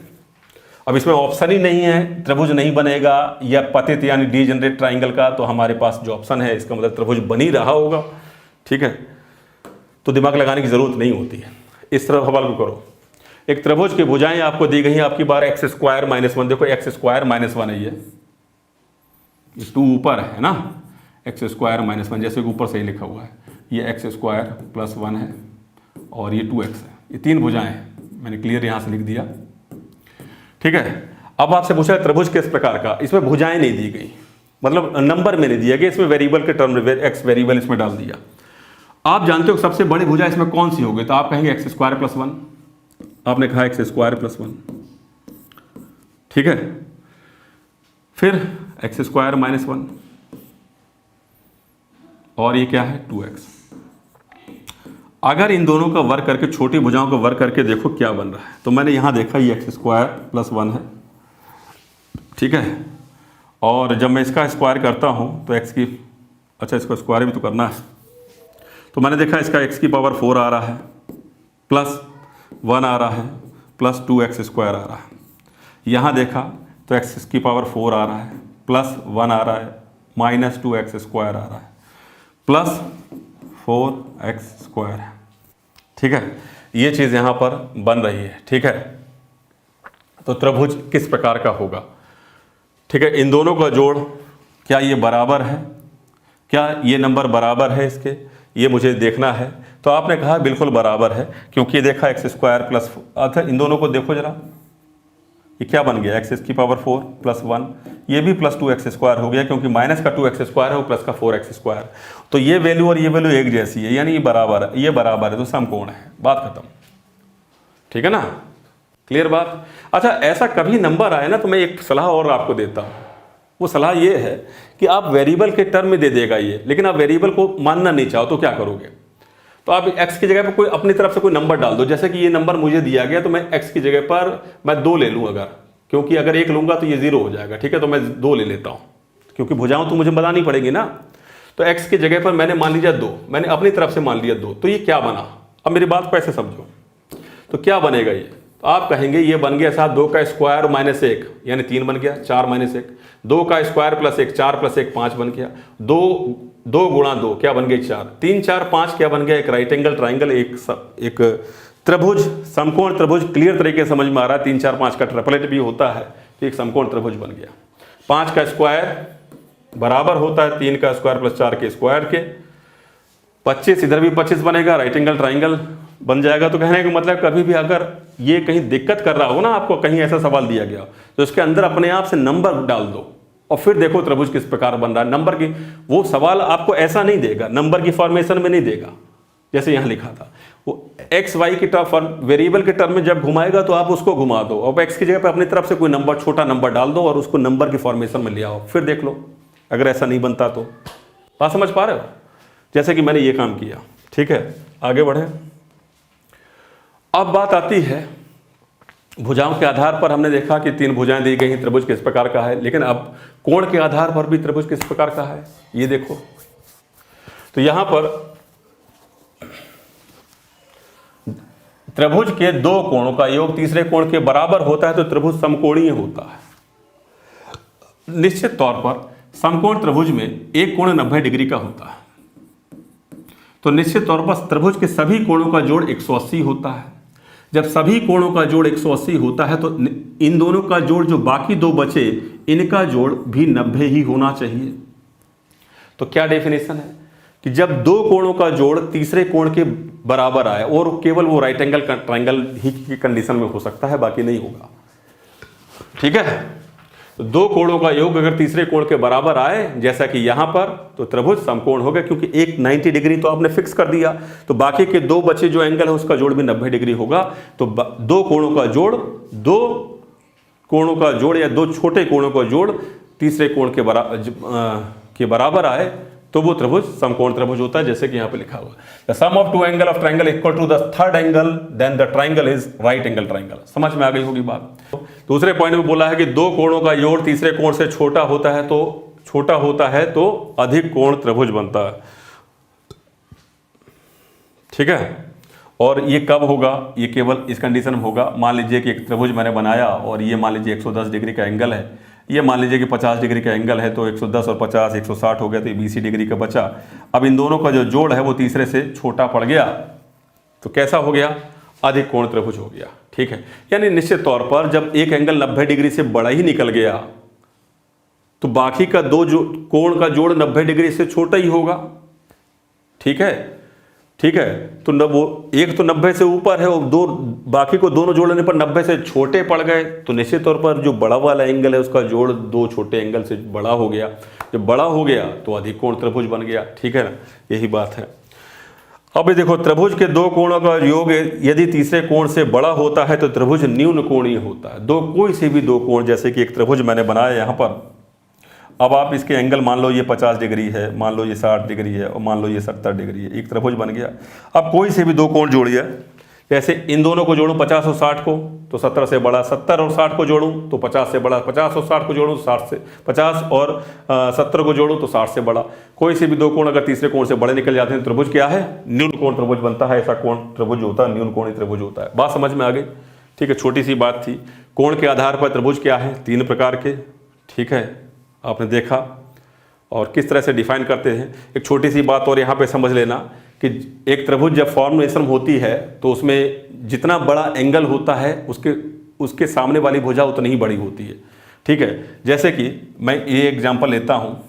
अब इसमें ऑप्शन ही नहीं है, त्रिभुज नहीं बनेगा या पतित यानी डीजेनरेट ट्राइंगल का, तो हमारे पास जो ऑप्शन है इसका मतलब त्रिभुज बन ही रहा होगा, ठीक है। तो दिमाग लगाने की जरूरत नहीं होती है, इस तरह सवाल को करो। एक त्रिभुज की भुजाएं आपको दी गई हैं, आपकी बार x स्क्वायर माइनस 1, देखो x स्क्वायर माइनस 1 है, ये 2 ऊपर है ना, x स्क्वायर माइनस 1 जैसे ऊपर से ही लिखा हुआ है, ये x स्क्वायर प्लस 1 है और ये 2x है, ये 3 भुजाएं हैं, मैंने क्लियर यहाँ से लिख दिया, ठीक है। अब आपसे पूछा त्रिभुज किस प्रकार का, इसमें भुजाएं नहीं दी गई, मतलब नंबर में नहीं दिया गया, इसमें वेरिएबल के टर्म में x वेरिएबल इसमें डाल दिया। आप जानते हो सबसे बड़ी भुजा इसमें कौन सी होगी, तो आप कहेंगे x स्क्वायर प्लस 1, आपने कहा x स्क्वायर प्लस 1, ठीक है। फिर x स्क्वायर माइनस 1 और ये क्या है 2x। अगर इन दोनों का वर्ग करके, छोटी भुजाओं का वर्ग करके देखो क्या बन रहा है, तो मैंने यहां देखा ये x स्क्वायर प्लस 1 है, ठीक है। और जब मैं इसका स्क्वायर करता हूं तो x की अच्छा इसको स्क्वायर भी तो करना है। तो मैंने देखा इसका x की पावर 4 आ रहा है प्लस 1 आ रहा है प्लस 2x स्क्वायर आ रहा है। यहाँ देखा तो x की पावर 4 आ रहा है प्लस 1 आ रहा है माइनस 2x स्क्वायर आ रहा है प्लस 4x स्क्वायर है। ठीक है, ये चीज़ यहाँ पर बन रही है। ठीक है, तो त्रिभुज किस प्रकार का होगा? ठीक है, इन दोनों का जोड़ क्या ये बराबर है? क्या ये नंबर बराबर है इसके? ये मुझे देखना है। तो आपने कहा बिल्कुल बराबर है, क्योंकि देखा एक्स स्क्वायर प्लस, अच्छा इन दोनों को देखो जरा, ये क्या बन गया? एक्स की पावर 4 प्लस 1, ये भी प्लस 2x स्क्वायर हो गया, क्योंकि माइनस का 2x स्क्वायर है और प्लस का 4x स्क्वायर। तो ये वैल्यू और ये वैल्यू एक जैसी है, यानी ये बराबर है, ये बराबर है, तो समकोण है। बात खत्म। ठीक है ना, क्लियर बात? अच्छा ऐसा कभी नंबर आए ना तो मैं एक सलाह और आपको देता हूँ। वो सलाह ये है कि आप वेरिएबल के टर्म में दे देगा ये, लेकिन आप वेरिएबल को मानना नहीं चाहो तो क्या करोगे? तो आप x की जगह पर कोई अपनी तरफ से कोई नंबर डाल दो। जैसे कि ये नंबर मुझे दिया गया तो मैं x की जगह पर मैं 2 ले लूँ, अगर, क्योंकि अगर 1 लूंगा तो ये 0 हो जाएगा। ठीक है, तो मैं 2 ले लेता हूँ, क्योंकि भुजाओं तो मुझे बतानी पड़ेगी ना। तो x की जगह पर मैंने मान लिया 2, मैंने अपनी तरफ से मान लिया 2। तो ये क्या बना? अब मेरी बात को ऐसे समझो, तो क्या बनेगा ये? तो आप कहेंगे ये बन गया साहब 2 का स्क्वायर माइनस 1, यानी 3 बन गया, 4 माइनस 1। 2 का स्क्वायर प्लस 1, 4 प्लस 1 5 बन गया। 2 गुणा 2 क्या बन गया? 4। 3 4 5 क्या बन गया? एक राइट एंगल ट्राइंगल, एक त्रिभुज, समकोण त्रिभुज। क्लियर तरीके से समझ में आ रहा है? 3 4 5 का ट्रिपलेट भी होता है, तो एक समकोण त्रिभुज बन गया। 5 का स्क्वायर बराबर होता है 3 का स्क्वायर प्लस 4 के स्क्वायर के। 25, इधर भी 25 बनेगा, राइट एंगल ट्राइंगल बन जाएगा। तो कहने का मतलब कभी भी अगर ये कहीं दिक्कत कर रहा हो ना, आपको कहीं ऐसा सवाल दिया गया तो इसके अंदर अपने आप से नंबर डाल दो और फिर देखो त्रिभुज किस प्रकार बन रहा है। नंबर की वो सवाल आपको ऐसा नहीं देगा, नंबर की फॉर्मेशन में नहीं देगा जैसे यहाँ लिखा था। वो एक्स वाई की टर्म वेरिएबल के टर्म में जब घुमाएगा तो आप उसको घुमा दो, अब एक्स की जगह पर अपनी तरफ से कोई नंबर, छोटा नंबर डाल दो और उसको नंबर की फॉर्मेशन में ले आओ, फिर देख लो अगर ऐसा नहीं बनता तो। बात समझ पा रहे हो? जैसे कि मैंने ये काम किया। ठीक है, आगे बढ़े। अब बात आती है भुजाओं के आधार पर। हमने देखा कि 3 भुजाएं दी गई हैं, त्रिभुज किस प्रकार का है। लेकिन अब कोण के आधार पर भी त्रिभुज किस प्रकार का है ये देखो। तो यहां पर त्रिभुज के 2 कोणों का योग तीसरे कोण के बराबर होता है तो त्रिभुज समकोणीय होता है। निश्चित तौर पर समकोण त्रिभुज में एक कोण 90 डिग्री का होता है, तो निश्चित तौर पर त्रिभुज के सभी कोणों का जोड़ 180 होता है। जब सभी कोणों का जोड़ 180 होता है तो इन दोनों का जोड़, जो बाकी 2 बचे, इनका जोड़ भी 90 ही होना चाहिए। तो क्या डेफिनेशन है कि जब 2 कोणों का जोड़ तीसरे कोण के बराबर आए, और केवल वो राइट एंगल ट्राइंगल ही की कंडीशन में हो सकता है, बाकी नहीं होगा। ठीक है, तो 2 कोणों का योग अगर तीसरे कोण के बराबर आए, जैसा कि यहां पर, तो त्रिभुज समकोण हो गया, क्योंकि एक 90 डिग्री तो आपने फिक्स कर दिया, तो बाकी के 2 बचे जो एंगल है उसका जोड़ भी 90 डिग्री होगा। तो 2 कोणों का जोड़, 2 कोणों का जोड़ या 2 छोटे कोणों का जोड़ तीसरे कोण के बराबर आए तो वो त्रिभुज समकोण त्रिभुज होता है, जैसे कि यहाँ पे लिखा हुआ है the sum of 2 angle of triangle equal to the third angle then the triangle is right angle triangle. समझ में आ गई होगी बात। दूसरे पॉइंट में बोला है कि 2 कोणों का जोड़ तीसरे कोण से छोटा होता है तो अधिक कोण त्रिभुज बनता है। ठीक है, और ये कब होगा? ये केवल इस कंडीशन में होगा। मान लीजिए कि एक त्रिभुज मैंने बनाया और ये मान लीजिए 110 डिग्री का एंगल है, ये मान लीजिए कि 50 डिग्री का एंगल है, तो 110 और 50 160 हो गया, तो ये 20 डिग्री का बचा। अब इन दोनों का जो जोड़ है वो तीसरे से छोटा पड़ गया, तो कैसा हो गया? अधिक कोण त्रिभुज हो गया। ठीक है, यानी निश्चित तौर पर जब एक एंगल 90 डिग्री से बड़ा ही निकल गया तो बाकी का 2 कोण का जोड़ 90 डिग्री से छोटा ही होगा। ठीक है, ठीक है, तो वो एक तो 90 से ऊपर है और 2 बाकी को दोनों जोड़ने पर 90 से छोटे पड़ गए, तो निश्चित तौर पर जो बड़ा वाला एंगल है उसका जोड़ 2 छोटे एंगल से बड़ा हो गया। जब बड़ा हो गया तो अधिक कोण त्रिभुज बन गया। ठीक है ना, यही बात है। अब ये देखो, त्रिभुज के 2 कोणों का योग यदि तीसरे कोण से बड़ा होता है तो त्रिभुज न्यून कोणीय होता है। कोई से भी 2 कोण, जैसे कि एक त्रिभुज मैंने बनाया यहाँ पर, अब आप इसके एंगल मान लो ये 50 डिग्री है, मान लो ये 60 डिग्री है और मान लो ये 70 डिग्री है, एक त्रिभुज बन गया। अब कोई से भी 2 कोण जोड़िए, जैसे इन दोनों को जोड़ूं 50 और 60 को तो 70 से बड़ा, 70 और 60 को जोड़ूं तो 50 से बड़ा, 50 और 60 को जोड़ूं तो 60 से 50 और 70 को जोड़ूं तो 60 से बड़ा। कोई से भी दो कोण अगर तीसरे कोण से बड़े निकल जाते हैं, त्रिभुज क्या है? न्यून कोण त्रिभुज बनता है। ऐसा कोण त्रिभुज होता है, न्यून कोणीय त्रिभुज होता है। बात समझ में आ गई? ठीक है, छोटी सी बात थी। कोण के आधार पर त्रिभुज क्या है? 3 प्रकार के। ठीक है, आपने देखा और किस तरह से डिफाइन करते हैं। एक छोटी सी बात और यहाँ पे समझ लेना कि एक त्रिभुज जब फॉर्मेशन होती है तो उसमें जितना बड़ा एंगल होता है उसके सामने वाली भुजा उतनी ही बड़ी होती है। ठीक है, जैसे कि मैं ये एग्जांपल लेता हूँ,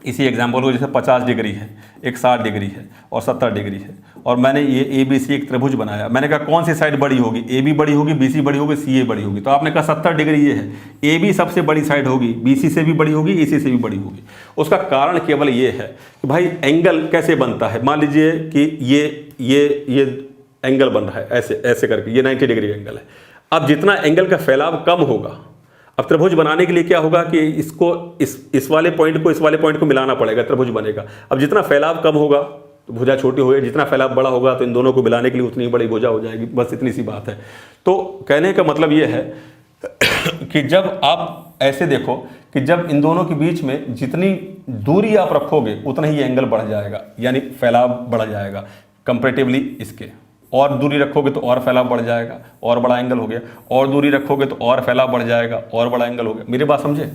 इसी एग्जांपल को, जैसे 50 डिग्री है, एक 60 डिग्री है और 70 डिग्री है, और मैंने ये ABC एक त्रिभुज बनाया। मैंने कहा कौन सी साइड बड़ी होगी? AB बड़ी होगी, BC बड़ी होगी, CA बड़ी होगी। तो आपने कहा 70 डिग्री ये है, AB सबसे बड़ी साइड होगी, BC से भी बड़ी होगी, AC से भी बड़ी होगी। उसका कारण केवल ये है कि भाई एंगल कैसे बनता है। मान लीजिए कि ये एंगल बन रहा है ऐसे ऐसे करके, ये 90 डिग्री एंगल है। अब जितना एंगल का फैलाव कम होगा, अब त्रिभुज बनाने के लिए क्या होगा कि इसको इस वाले पॉइंट को इस वाले पॉइंट को मिलाना पड़ेगा, त्रिभुज बनेगा। अब जितना फैलाव कम होगा तो भुजा छोटी होगी, जितना फैलाव बड़ा होगा तो इन दोनों को मिलाने के लिए उतनी बड़ी भुजा हो जाएगी। बस इतनी सी बात है। तो कहने का मतलब ये है कि जब आप ऐसे देखो कि जब इन दोनों के बीच में जितनी दूरी आप रखोगे उतना ही एंगल बढ़ जाएगा, यानी फैलाव बढ़ जाएगा कंपैरेटिवली इसके। और दूरी रखोगे तो और फैलाव बढ़ जाएगा, और बड़ा एंगल हो गया। और दूरी रखोगे तो और फैलाव बढ़ जाएगा, और बड़ा एंगल हो गया। मेरी बात समझे?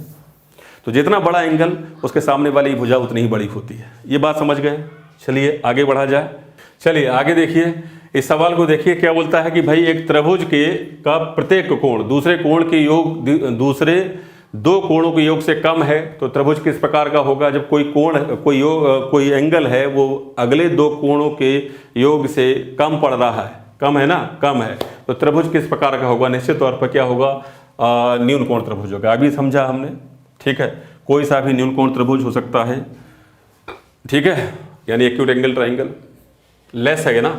तो जितना बड़ा एंगल उसके सामने वाली भुजा उतनी ही बड़ी होती है। ये बात समझ गए? चलिए आगे बढ़ा जाए। चलिए आगे देखिए, इस सवाल को देखिए क्या बोलता है कि भाई एक त्रिभुज का प्रत्येक कोण दूसरे कोण के योग दूसरे दो कोणों के योग से कम है तो त्रिभुज किस प्रकार का होगा? जब कोई एंगल है वो अगले दो कोणों के योग से कम पड़ रहा है, कम है ना, कम है, तो त्रिभुज किस प्रकार का होगा? निश्चित तौर पर क्या होगा? न्यून कोण त्रिभुज होगा। अभी समझा हमने। ठीक है, कोई सा भी न्यून कोण त्रिभुज हो सकता है। ठीक है, यानी एक्यूट एंगल ट्राइंगल लेस है ना।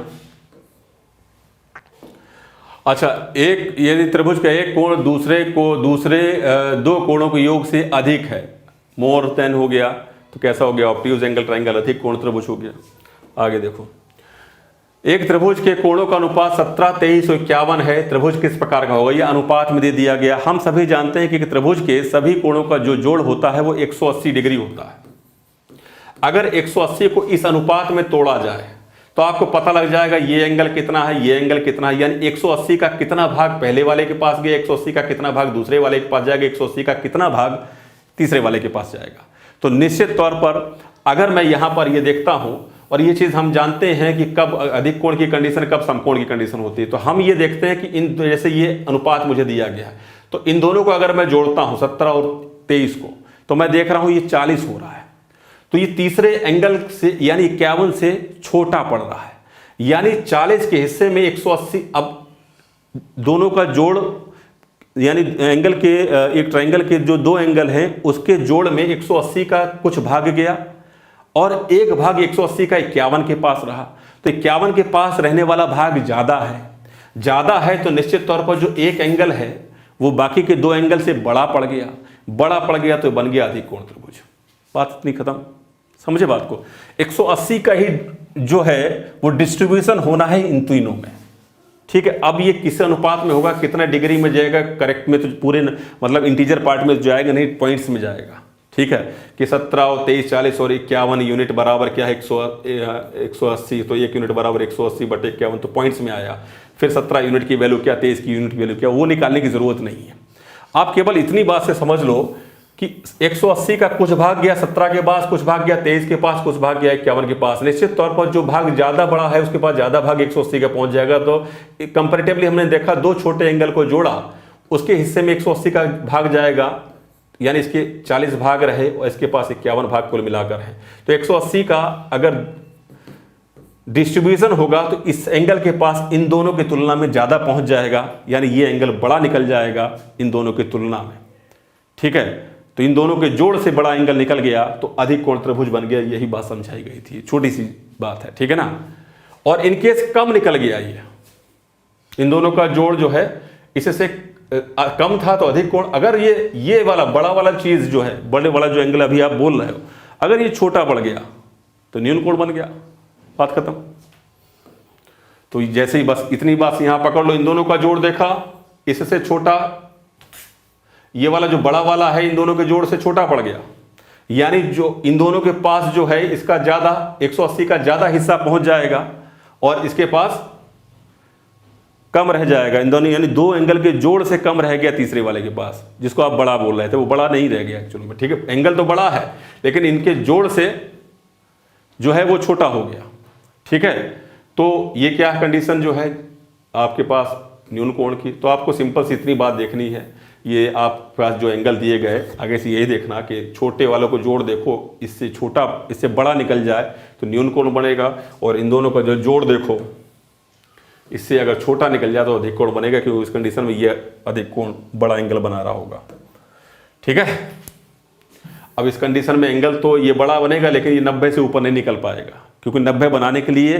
अच्छा, एक यदि त्रिभुज का एक कोण दूसरे दो कोणों के योग से अधिक है, मोर देन हो गया, तो कैसा हो गया? ऑब्ट्यूज एंगल ट्राइंगल, अधिक कोण त्रिभुज हो गया। आगे देखो, एक त्रिभुज के कोणों का अनुपात 17, 23 और 51 है। त्रिभुज किस प्रकार का होगा? ये अनुपात में दे दिया गया। हम सभी जानते हैं कि त्रिभुज के सभी कोणों का जो जोड़ होता है वो 180 डिग्री होता है। अगर 180 को इस अनुपात में तोड़ा जाए तो आपको पता लग जाएगा ये एंगल कितना है, ये एंगल कितना है। यानी 180 का कितना भाग पहले वाले के पास गया, 180 का कितना भाग दूसरे वाले के पास जाएगा, 180 का कितना भाग तीसरे वाले के पास जाएगा। तो निश्चित तौर पर अगर मैं यहां पर ये देखता हूं, और ये चीज हम जानते हैं कि कब अधिक कोण की कंडीशन, कब समकोण की कंडीशन होती है, तो हम ये देखते हैं कि इन जैसे ये अनुपात मुझे दिया गया है, तो इन दोनों को अगर मैं जोड़ता हूं 17 और 23 को, तो मैं देख रहा हूं ये 40 हो रहा है। तो ये तीसरे एंगल से यानी 51 से छोटा पड़ रहा है। यानी 40 के हिस्से में 180, अब दोनों का जोड़ यानी एंगल के एक ट्रायंगल के जो दो एंगल हैं उसके जोड़ में 180 का कुछ भाग गया और एक भाग 180 का 51 के पास रहा। तो 51 के पास रहने वाला भाग ज्यादा है तो निश्चित तौर पर जो एक एंगल है वो बाकी के दो एंगल से बड़ा पड़ गया तो बन गया अधिक कोण त्रिभुज। बात इतनी खत्म, समझे बात को। 180 का ही जो है वो डिस्ट्रीब्यूशन होना है इन तीनों में, ठीक है। अब ये किस अनुपात में होगा, कितना डिग्री में जाएगा, करेक्ट में तो पूरे मतलब इंटीजर पार्ट में जाएगा नहीं, पॉइंट्स में जाएगा, ठीक है। कि 17 और 23, 40 और 51 यूनिट बराबर क्या है 180, तो 1 यूनिट बराबर 180/51, तो पॉइंट्स में आया। फिर 17 यूनिट की वैल्यू क्या, 23 की यूनिट की वैल्यू क्या, वो निकालने की जरूरत नहीं है। आप केवल इतनी बात से समझ लो कि 180 का कुछ भाग गया 17 के पास, कुछ भाग गया 23 के पास, कुछ भाग गया 51 के पास। निश्चित तौर पर जो भाग ज्यादा बड़ा है उसके पास ज्यादा भाग 180 का पहुंच जाएगा। तो कंपैरेटिवली हमने देखा दो छोटे एंगल को जोड़ा, उसके हिस्से में 180 का भाग जाएगा, यानी इसके 40 भाग रहे और इसके पास 51 भाग कुल मिलाकर है। तो 180 का अगर डिस्ट्रीब्यूशन होगा तो इस एंगल के पास इन दोनों की तुलना में ज्यादा पहुंच जाएगा, यानी ये एंगल बड़ा निकल जाएगा इन दोनों की तुलना में, ठीक है। तो इन दोनों के जोड़ से बड़ा एंगल निकल गया तो अधिक कोण त्रिभुज बन गया। यही बात समझाई गई थी, छोटी सी बात है, ठीक है ना। और इनकेस कम निकल गया, ये इन दोनों का जोड़ जो है इससे कम था तो अधिक कोण। अगर ये वाला बड़ा वाला चीज जो है, बड़े वाला जो एंगल अभी आप बोल रहे हो, अगर ये छोटा पड़ गया तो न्यून कोण बन गया, बात खत्म। तो जैसे ही बस इतनी बात यहाँ पकड़ लो, इन दोनों का जोड़ देखा, इससे छोटा, ये वाला जो बड़ा वाला है इन दोनों के जोड़ से छोटा पड़ गया, यानी जो इन दोनों के पास जो है इसका ज्यादा 180 का ज्यादा हिस्सा पहुंच जाएगा और इसके पास कम रह जाएगा। इन दोनों यानी दो एंगल के जोड़ से कम रह गया तीसरे वाले के पास, जिसको आप बड़ा बोल रहे थे, वो बड़ा नहीं रह गया एक्चुअली में। ठीक है, एंगल तो बड़ा है लेकिन इनके जोड़ से जो है वो छोटा हो गया। ठीक है, तो ये क्या कंडीशन जो है आपके पास न्यून कोण की। तो आपको सिंपल सी इतनी बात देखनी है, ये आपके पास जो एंगल दिए गए आगे से यही देखना कि छोटे वालों को जोड़ देखो, इससे छोटा इससे बड़ा निकल जाए तो न्यून कोण बनेगा, और इन दोनों का जो जोड़ देखो इससे अगर छोटा निकल जाए तो अधिक कोण बनेगा, क्योंकि इस कंडीशन में ये अधिक कोण बड़ा एंगल बना रहा होगा। ठीक है, अब इस कंडीशन में एंगल तो ये बड़ा बनेगा लेकिन ये 90 से ऊपर नहीं निकल पाएगा, क्योंकि 90 बनाने के लिए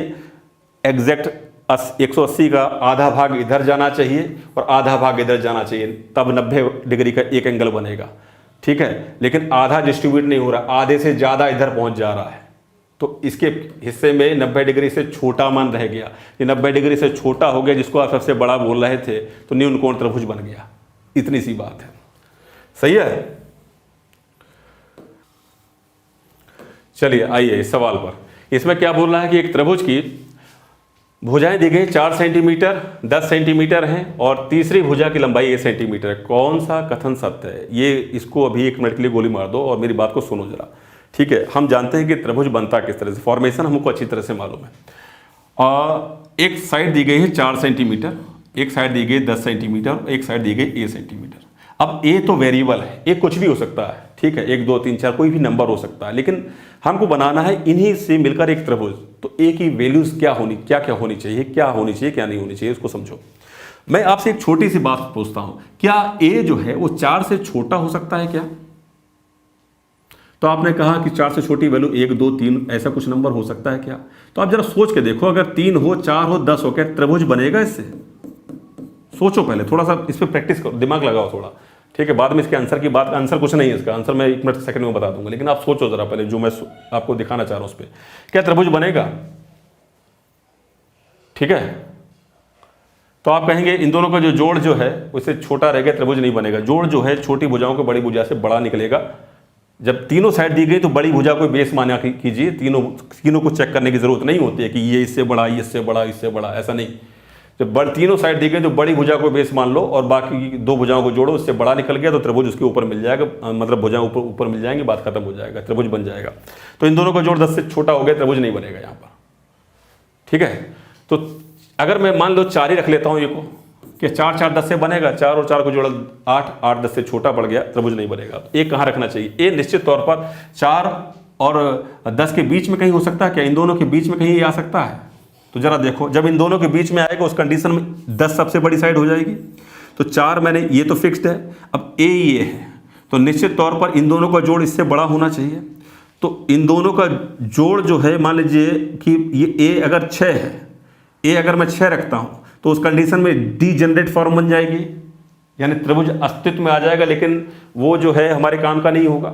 एग्जैक्ट 180 का आधा भाग इधर जाना चाहिए और आधा भाग इधर जाना चाहिए, तब 90 डिग्री का एक एंगल बनेगा। ठीक है, लेकिन आधा डिस्ट्रीब्यूट नहीं हो रहा, आधे से ज़्यादा इधर पहुंच जा रहा है, तो इसके हिस्से में 90 डिग्री से छोटा मान रह गया। ये 90 डिग्री से छोटा हो गया, जिसको आप सबसे बड़ा बोल रहे थे, तो न्यून कोण त्रिभुज बन गया। इतनी सी बात है। सही है, चलिए आइए इस सवाल पर। इसमें क्या बोल रहा है कि एक त्रिभुज की भुजाएं दी गई 4 सेंटीमीटर 10 सेंटीमीटर हैं और तीसरी भुजा की लंबाई 1 सेंटीमीटर है। कौन सा कथन सत्य है? ये इसको अभी 1 मिनट के लिए गोली मार दो और मेरी बात को सुनो जरा। ठीक है, हम जानते हैं कि त्रिभुज बनता किस तरह से, फॉर्मेशन हमको अच्छी तरह से मालूम है। एक साइड दी गई है 4 सेंटीमीटर, एक साइड दी गई 10 सेंटीमीटर, एक साइड दी गई 1 सेंटीमीटर। अब ए तो वेरिएबल है, ए कुछ भी हो सकता है। ठीक है, 1 2 3 4 कोई भी नंबर हो सकता है, लेकिन हमको बनाना है इन्हीं से मिलकर एक त्रिभुज। तो ए की वैल्यूज क्या होनी चाहिए, क्या नहीं होनी चाहिए, उसको समझो। मैं आपसे एक छोटी सी बात पूछता हूं, क्या ए जो है वो 4 से छोटा हो सकता है क्या? तो आपने कहा कि 4 से छोटी वैल्यू 1 2 3 ऐसा कुछ नंबर हो सकता है क्या? तो आप जरा सोच के देखो, अगर 3 हो 4 हो 10 हो, क्या त्रिभुज बनेगा इससे? सोचो पहले, थोड़ा सा इस पर प्रैक्टिस करो, दिमाग लगाओ थोड़ा। ठीक है, बाद में इसके आंसर की बात, आंसर कुछ नहीं है इसका, आंसर मैं 1 मिनट सेकंड में बता दूंगा, लेकिन आप सोचो जरा पहले जो मैं आपको दिखाना चाह रहा हूं उस पर। क्या त्रिभुज बनेगा? ठीक है, तो आप कहेंगे इन दोनों का जो जोड़ जो है उससे छोटा रह गया, त्रिभुज नहीं बनेगा। जोड़ जो है छोटी भुजाओं को बड़ी भुजा से बड़ा निकलेगा। जब तीनों साइड दी गई तो बड़ी भुजा को बेस माना कीजिए, तीनों को चेक करने की जरूरत नहीं होती है कि ये इससे बड़ा, इससे बड़ा, इससे बड़ा, ऐसा नहीं। जब तीनों साइड दी गई तो बड़ी भुजा को बेस मान लो और बाकी 2 भुजाओं को जोड़ो, उससे बड़ा निकल गया तो त्रिभुज उसके ऊपर मिल जाएगा, मतलब भुजाएं ऊपर मिल जाएंगी, बात खत्म हो जाएगा, त्रिभुज बन जाएगा। तो इन दोनों का जोड़ 10 से छोटा हो गया, त्रिभुज नहीं बनेगा यहाँ पर। ठीक है, तो अगर मैं मान लो 4 ही रख लेता हूँ ये को, कि 4 4 10 से बनेगा, 4 और 4 को जोड़ा 8, 8 10 से छोटा पड़ गया, त्रिभुज नहीं बनेगा। तो ए कहाँ रखना चाहिए? ए निश्चित तौर पर 4 और 10 के बीच में कहीं हो सकता है क्या? इन दोनों के बीच में कहीं आ सकता है? तो जरा देखो, जब इन दोनों के बीच में आएगा उस कंडीशन में 10 सबसे बड़ी साइड हो जाएगी। तो 4 मैंने, ये तो फिक्स्ड है, अब ए ये है, तो निश्चित तौर पर इन दोनों का जोड़ इससे बड़ा होना चाहिए। तो इन दोनों का जोड़ जो है, मान लीजिए कि ये ए अगर 6 है, ए अगर मैं 6 रखता हूँ तो उस कंडीशन में डी जनरेट फॉर्म बन जाएगी, यानी त्रिभुज अस्तित्व में आ जाएगा, लेकिन वो जो है हमारे काम का नहीं होगा।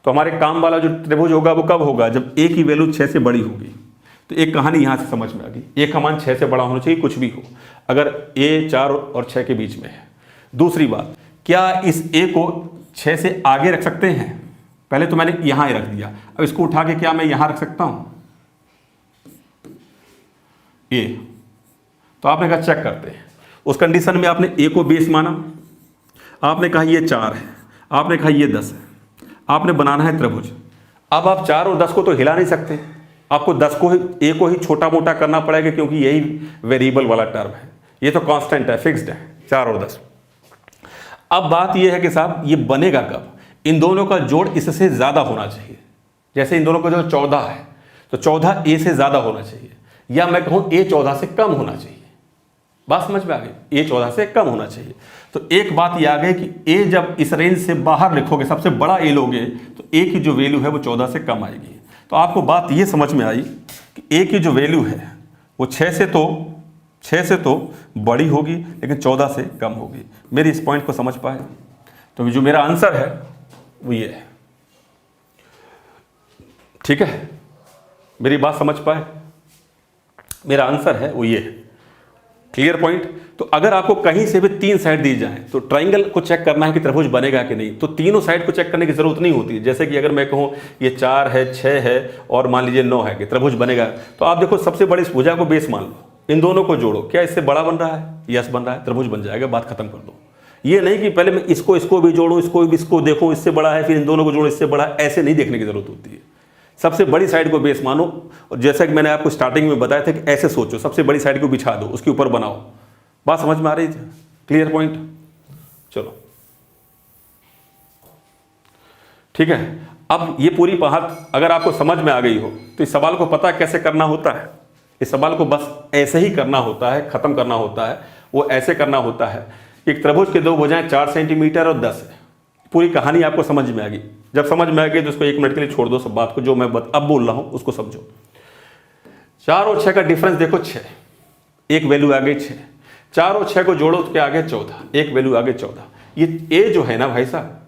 तो हमारे काम वाला जो त्रिभुज होगा वो कब होगा? जब ए की वैल्यू 6 से बड़ी होगी। तो एक कहानी यहाँ से समझ में आ गई, ए का मान 6 से बड़ा होना चाहिए, कुछ भी हो, अगर ए 4 और 6 के बीच में है। दूसरी बात, क्या इस ए को 6 से आगे रख सकते हैं? पहले तो मैंने यहाँ ही रख दिया, अब इसको उठा के क्या मैं यहाँ रख सकता हूँ ए? तो आपने कहा चेक करते हैं। उस कंडीशन में आपने ए को बेस माना, आपने कहा ये 4 है, आपने कहा ये 10 है, आपने बनाना है त्रिभुज। अब आप 4 और 10 को तो हिला नहीं सकते, आपको 10 को ही, ए को ही छोटा मोटा करना पड़ेगा, क्योंकि यही वेरिएबल वाला टर्म है, ये तो कांस्टेंट है, फिक्स्ड है 4 और 10। अब बात यह है कि साहब ये बनेगा कब? इन दोनों का जोड़ इससे ज्यादा होना चाहिए। जैसे इन दोनों का जो 14 है तो 14 ए से ज्यादा होना चाहिए, या मैं कहूं ए 14 से कम होना चाहिए। बात समझ में आ गई? ए 14 से कम होना चाहिए। तो एक बात ये आ गई कि ए जब इस रेंज से बाहर लिखोगे, सबसे बड़ा ए लोगे, तो ए की जो वैल्यू है वो 14 से कम आएगी। तो आपको बात ये समझ में आई कि ए की जो वैल्यू है वो 6 से तो बड़ी होगी, लेकिन 14 से कम होगी। मेरी इस पॉइंट को समझ पाए? तो जो मेरा आंसर है वो ये है। ठीक है, मेरी बात समझ पाए? मेरा आंसर है वो ये है। Clear point. तो अगर आपको कहीं से भी 3 साइड दी जाए तो ट्राइंगल को चेक करना है कि त्रिभुज बनेगा कि नहीं, तो तीनों साइड को चेक करने की जरूरत नहीं होती है। जैसे कि अगर मैं कहूँ ये 4 है, 6 है और मान लीजिए 9 है कि त्रिभुज बनेगा, तो आप देखो सबसे बड़ी इस भुजा को बेस मान लो, इन दोनों को जोड़ो, क्या इससे बड़ा बन रहा है? यस बन रहा है, त्रिभुज बन जाएगा, बात खत्म कर दो। ये नहीं कि पहले मैं इसको भी जोड़ूं, इसको देखो इससे बड़ा है, फिर इन दोनों को जोड़ो इससे बड़ा है, ऐसे नहीं देखने की जरूरत होती है। सबसे बड़ी साइड को बेस मानो, और जैसा कि मैंने आपको स्टार्टिंग में बताया था कि ऐसे सोचो, सबसे बड़ी साइड को बिछा दो, उसके ऊपर बनाओ। बात समझ में आ रही है? Clear point. चलो ठीक है। अब ये पूरी बात अगर आपको समझ में आ गई हो तो इस सवाल को पता कैसे करना होता है। इस सवाल को बस ऐसे ही करना होता है, खत्म करना होता है। वो ऐसे करना होता है, एक त्रिभुज के 2 भुजाएं 4 सेंटीमीटर और 10 है। पूरी कहानी आपको समझ में आ गई। जब समझ में आ गई तो उसको 1 मिनट के लिए छोड़ दो, सब बात को जो मैं अब बोल रहा हूं उसको समझो। 4 और 6 का डिफरेंस देखो 6, एक वैल्यू आ गई 6। 4 और 6 को जोड़ो उसके आगे 14, एक वैल्यू आगे 14। ये ए जो है ना भाई साहब,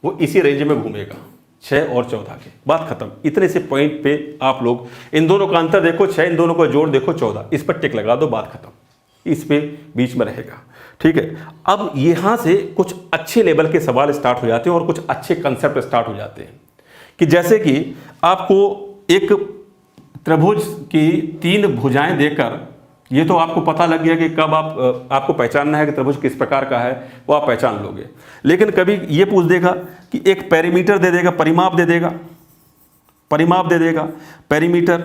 वो इसी रेंज में घूमेगा, 6 और 14 के। बात खत्म। इतने से पॉइंट पे आप लोग इन दोनों का अंतर देखो 6, इन दोनों का जोड़ देखो 14, इस पर टिक लगा दो, बात खत्म। इस पे बीच में रहेगा, ठीक है। अब यहां से कुछ अच्छे लेवल के सवाल स्टार्ट हो जाते हैं और कुछ अच्छे कंसेप्ट स्टार्ट हो जाते हैं कि जैसे कि आपको एक त्रिभुज की 3 भुजाएं देकर, ये तो आपको पता लग गया कि कब आपको पहचानना है कि त्रिभुज किस प्रकार का है, वो आप पहचान लोगे। लेकिन कभी ये पूछ देगा कि एक पेरीमीटर दे देगा, परिमाप दे देगा, पेरीमीटर,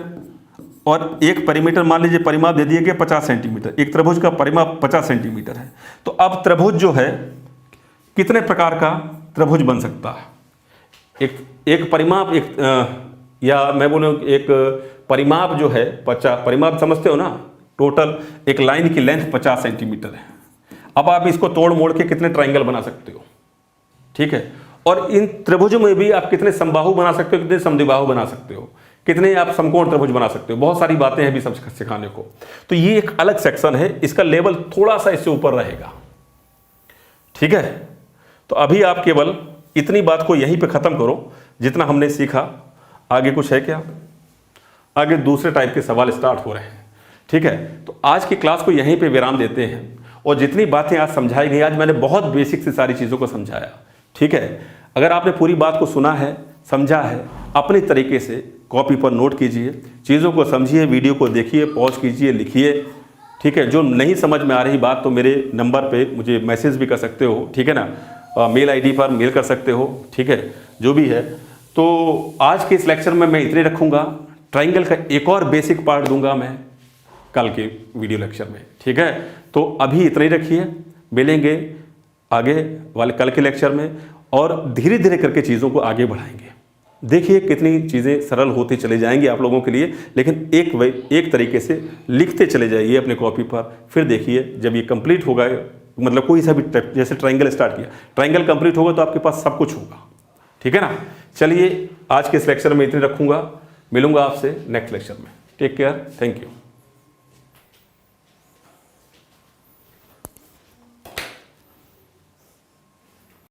और एक पेरीमीटर मान लीजिए परिमाप दे दिया कि 50 सेंटीमीटर, एक त्रिभुज का परिमाप 50 सेंटीमीटर है। तो अब त्रिभुज जो है कितने प्रकार का त्रिभुज बन सकता है? एक परिमाप, या मैं बोलूँ एक परिमाप जो है 50, परिमाप समझते हो ना, टोटल एक लाइन की लेंथ 50 सेंटीमीटर है। अब आप इसको तोड़ मोड़ के कितने ट्राइंगल बना सकते हो, ठीक है। और इन त्रिभुजों में भी आप कितने समबाहु बना सकते हो, कितने समद्विबाहु बना सकते हो, कितने आप समकोण त्रिभुज बना सकते हो। बहुत सारी बातें हैं भी सब सिखाने को। तो ये एक अलग सेक्शन है, इसका लेवल थोड़ा सा इससे ऊपर रहेगा, ठीक है। तो अभी आप केवल इतनी बात को यहीं पे खत्म करो जितना हमने सीखा। आगे कुछ है क्या? आगे दूसरे टाइप के सवाल स्टार्ट हो रहे हैं, ठीक है। तो आज की क्लास को यहीं पे विराम देते हैं। और जितनी बातें आज समझाई गई, आज मैंने बहुत बेसिक से सारी चीज़ों को समझाया, ठीक है। अगर आपने पूरी बात को सुना है, समझा है, अपने तरीके से कॉपी पर नोट कीजिए, चीज़ों को समझिए, वीडियो को देखिए, पॉज कीजिए, लिखिए, ठीक है। जो नहीं समझ में आ रही बात तो मेरे नंबर पे मुझे मैसेज भी कर सकते हो, ठीक है ना, मेल आईडी पर मेल कर सकते हो, ठीक है, जो भी है। तो आज के इस लेक्चर में मैं इतने रखूँगा। ट्राइंगल का एक और बेसिक पार्ट दूंगा मैं कल के वीडियो लेक्चर में, ठीक है। तो अभी इतना ही रखिए, मिलेंगे आगे वाले कल के लेक्चर में और धीरे धीरे करके चीज़ों को आगे बढ़ाएंगे। देखिए कितनी चीज़ें सरल होती चली जाएंगी आप लोगों के लिए, लेकिन एक तरीके से लिखते चले जाइए अपने कॉपी पर। फिर देखिए जब ये कंप्लीट होगा, मतलब कोई सा भी जैसे ट्राइंगल स्टार्ट किया, ट्राइंगल कंप्लीट होगा तो आपके पास सब कुछ होगा, ठीक है ना। चलिए आज के इस लेक्चर में इतने रखूँगा, मिलूंगा आपसे नेक्स्ट लेक्चर में। Take care, thank you.